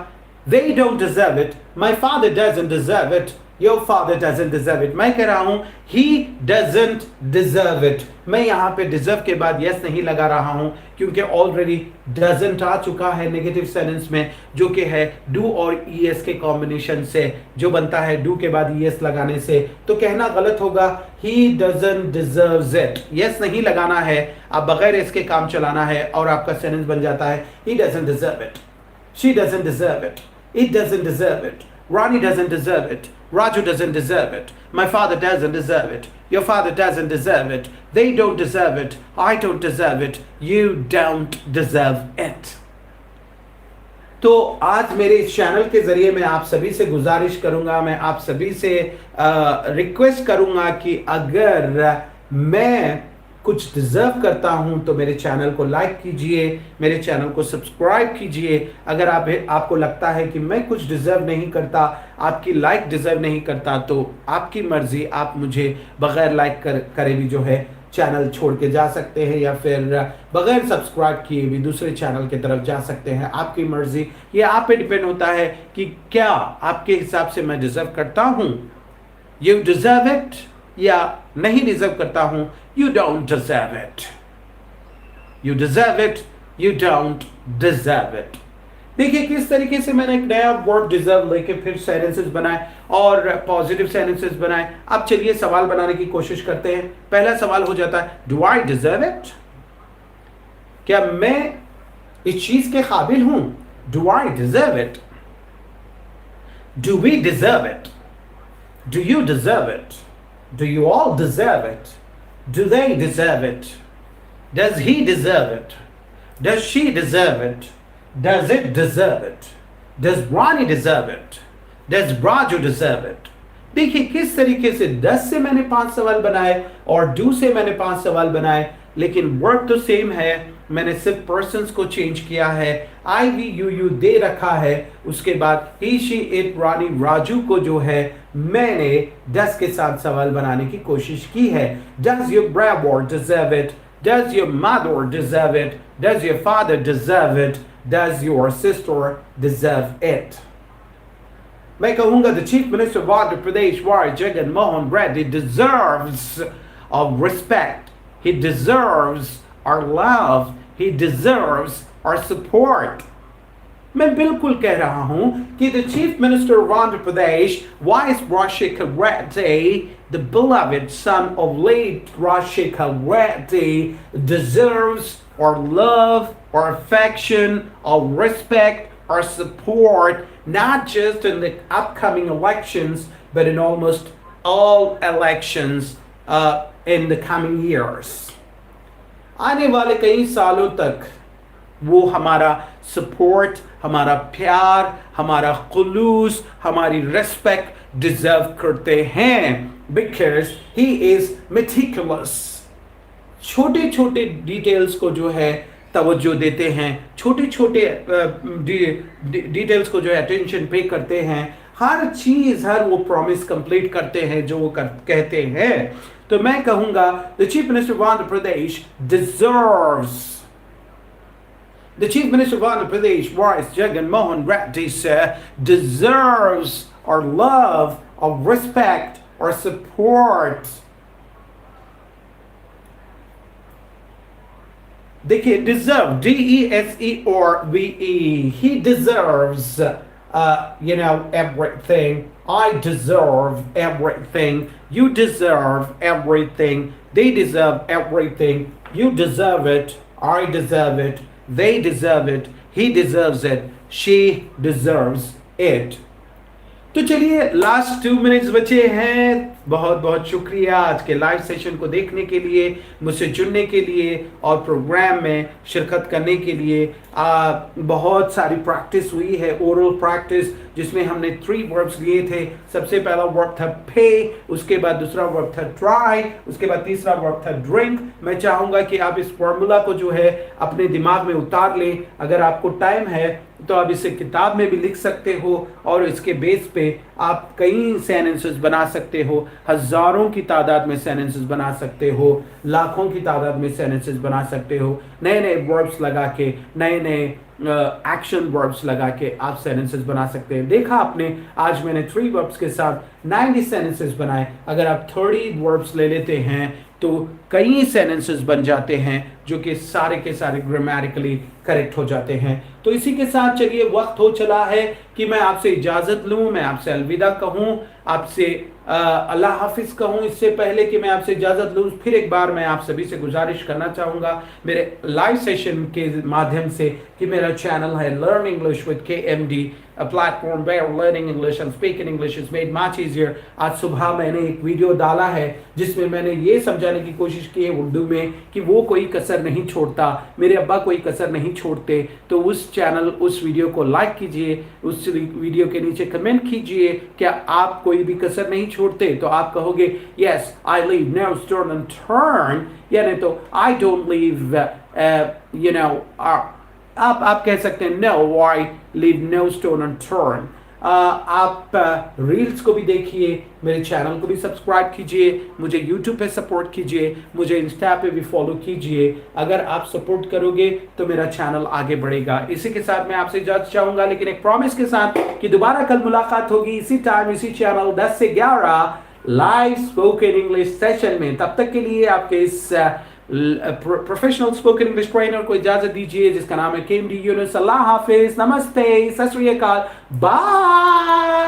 they don't deserve it, my father doesn't deserve it, your father doesn't deserve it। मैं कह रहा हूं he doesn't deserve it। मैं यहां पे deserve के बाद yes नहीं लगा रहा हूं, क्योंकि already doesn't आ चुका है नेगेटिव सेंटेंस में, जो कि है do और es के कॉम्बिनेशन से, जो बनता है do के बाद es लगाने से। तो कहना गलत होगा he doesn't deserves it, yes नहीं लगाना है, आप बगैर इसके काम चलाना है और आपका सेंटेंस बन जाता है he doesn't deserve it, she doesn't deserve it, it doesn't deserve it, Ronnie doesn't deserve it. Raju doesn't deserve it. My father doesn't deserve it. Your father doesn't deserve it. They don't deserve it. I don't deserve it. You don't deserve it. तो आज मेरे इस channel के जरिए मैं आप सभी से गुजारिश करूंगा, मैं आप सभी से रिक्वेस्ट करूंगा कि अगर मैं कुछ डिजर्व करता हूं तो मेरे चैनल को लाइक कीजिए, मेरे चैनल को सब्सक्राइब कीजिए। अगर आपको लगता है कि मैं कुछ डिजर्व नहीं करता, आपकी लाइक डिजर्व नहीं करता, तो आपकी मर्जी, आप मुझे बगैर लाइक करे भी जो है चैनल छोड़ के जा सकते हैं, या फिर बगैर सब्सक्राइब किए भी दूसरे चैनल की तरफ जा सकते हैं। आपकी मर्जी, ये आप पे डिपेंड होता है कि क्या आपके हिसाब से मैं डिजर्व करता हूं, यू डिजर्व इट, या नहीं डिजर्व करता हूं, you don't deserve it. You deserve it, you don't deserve it. देखिए किस तरीके से मैंने एक नया वर्ब डिजर्व लेके फिर सेंटेंसेस बनाए और पॉजिटिव सेंटेंसेस बनाए। अब चलिए सवाल बनाने की कोशिश करते हैं। पहला सवाल हो जाता है, डू आई डिजर्व इट? क्या मैं इस चीज के काबिल हूं? Do I deserve it? Do we deserve it? Do you deserve it? Do you all deserve it? Do they deserve it? Does he deserve it? Does she deserve it? Does it deserve it? Does Ronnie deserve it? Does Raju deserve it? देखिए किस तरीके से 10 से मैंने 5 सवाल बनाए और do से मैंने 5 सवाल बनाए, लेकिन वर्ब तो सेम है, मैंने सिर्फ पर्सन्स को चेंज किया है, आई वी यू यू दे रखा है। उसके बाद ही शी इट रानी राजू को जो है मैंने 10 के साथ सवाल बनाने की कोशिश की है। Does your brother deserve it? Does your mother deserve it? Does your father deserve it? Does your sister deserve it? मैं कहूंगा the Chief Minister of Andhra Pradesh, Y. Jagan Mohan Reddy, deserves our respect. He deserves our love. He deserves our support. मैं बिल्कुल कह रहा हूं कि the Chief Minister of Andhra Pradesh, Y.S. Rajshekar Reddy, the beloved son of late Rajshekar Reddy, deserves our love, our affection, our respect, our support, not just in the upcoming elections, but in almost all elections in the coming years. आने वाले कई सालों तक वो हमारा support, हमारा प्यार, हमारा खुलूस, हमारी रेस्पेक्ट डिजर्व करते हैं, बिकॉज ही इज मेटिकुलस। छोटे छोटे डिटेल्स को जो है तवज्जो देते हैं, छोटे छोटे डिटेल्स को जो है अटेंशन पे करते हैं, हर चीज, हर वो प्रॉमिस कंप्लीट करते हैं जो वो कहते हैं। तो मैं कहूंगा the chief minister of Andhra Pradesh deserves, the Chief Minister of Andhra Pradesh, Y.S. Jagan Mohan Reddy, sir, deserves our love, our respect, our support. देखिए deserve, D-E-S-E-R-V-E, he deserves everything. I deserve everything. You deserve everything. They deserve everything. You deserve it. I deserve it. They deserve it. He deserves it. She deserves it. तो चलिए last 2 minutes बचे हैं। बहुत बहुत शुक्रिया आज के live session को देखने के लिए, मुझसे जुड़ने के लिए और प्रोग्राम में शिरकत करने के लिए। बहुत सारी प्रैक्टिस हुई है, ओरल प्रैक्टिस, जिसमें हमने 3 वर्ब्स लिए थे। सबसे पहला वर्ब था पे, उसके बाद दूसरा वर्ब था ट्राई, उसके बाद तीसरा वर्ब था ड्रिंक। मैं चाहूँगा कि आप इस फॉर्मूला को जो है अपने दिमाग में उतार लें। अगर आपको टाइम है तो आप इसे किताब में भी लिख सकते हो और इसके बेस पे आप कई सेंटेंसेस बना सकते हो, हजारों की तादाद में सेंटेंसेस बना सकते हो, लाखों की तादाद में सेंटेंसेस बना सकते हो। नए नए वर्ब्स लगा के, नए नए एक्शन वर्ब्स लगा के आप सेंटेंसेस बना सकते हैं। देखा आपने, आज मैंने 3 वर्ब्स के साथ 90 सेंटेंसेस बनाए। अगर आप 30 वर्ब्स ले लेते हैं तो कई सेंटेंसेस बन जाते हैं जो कि सारे के सारे ग्रामेटिकली करेक्ट हो जाते हैं। तो इसी के साथ चलिए वक्त हो चला है कि मैं आपसे इजाज़त लूँ, मैं आपसे अलविदा कहूँ, आपसे अल्लाह हाफिज़ कहूँ। इससे पहले कि मैं आपसे इजाज़त लूँ, फिर एक बार मैं आप सभी से गुजारिश करना चाहूँगा मेरे लाइव सेशन के माध्यम से कि मेरा चैनल है learn English with KMD, a platform where learning English and speaking English is made much easier. आज सुबह मैंने एक वीडियो डाला है जिसमें मैंने ये समझाने की कोशिश की है उर्दू में कि वो कोई कसर नहीं छोड़ता, मेरे अब्बा कोई कसर नहीं छोड़ते। तो उस चैनल, उस वीडियो को लाइक कीजिए, उस वीडियो के नीचे कमेंट कीजिए क्या आप कोई भी कसर नहीं छोड़ते। तो आप कहोगे yes I leave no stone unturned, यानी तो I don't leave you know, आप कह सकते हैं no I leave no stone unturned. आप रील्स को भी देखिए, मेरे चैनल को भी सब्सक्राइब कीजिए, मुझे यूट्यूब पे सपोर्ट कीजिए, मुझे इंस्टा पे भी फॉलो कीजिए। अगर आप सपोर्ट करोगे तो मेरा चैनल आगे बढ़ेगा। इसी के साथ मैं आपसे इजाजत चाहूंगा, लेकिन एक प्रॉमिस के साथ कि दोबारा कल मुलाकात होगी इसी टाइम, इसी चैनल 10 से 11 लाइव स्पोकन इंग्लिश सेशन में। तब तक के लिए आपके इस प्रोफेशनल स्पोकन इंग्लिश ट्रेनर को इजाजत दीजिए जिसका नाम है KMD यूनुस। अल्लाह हाफिज, नमस्ते, सत श्री अकाल, बाय।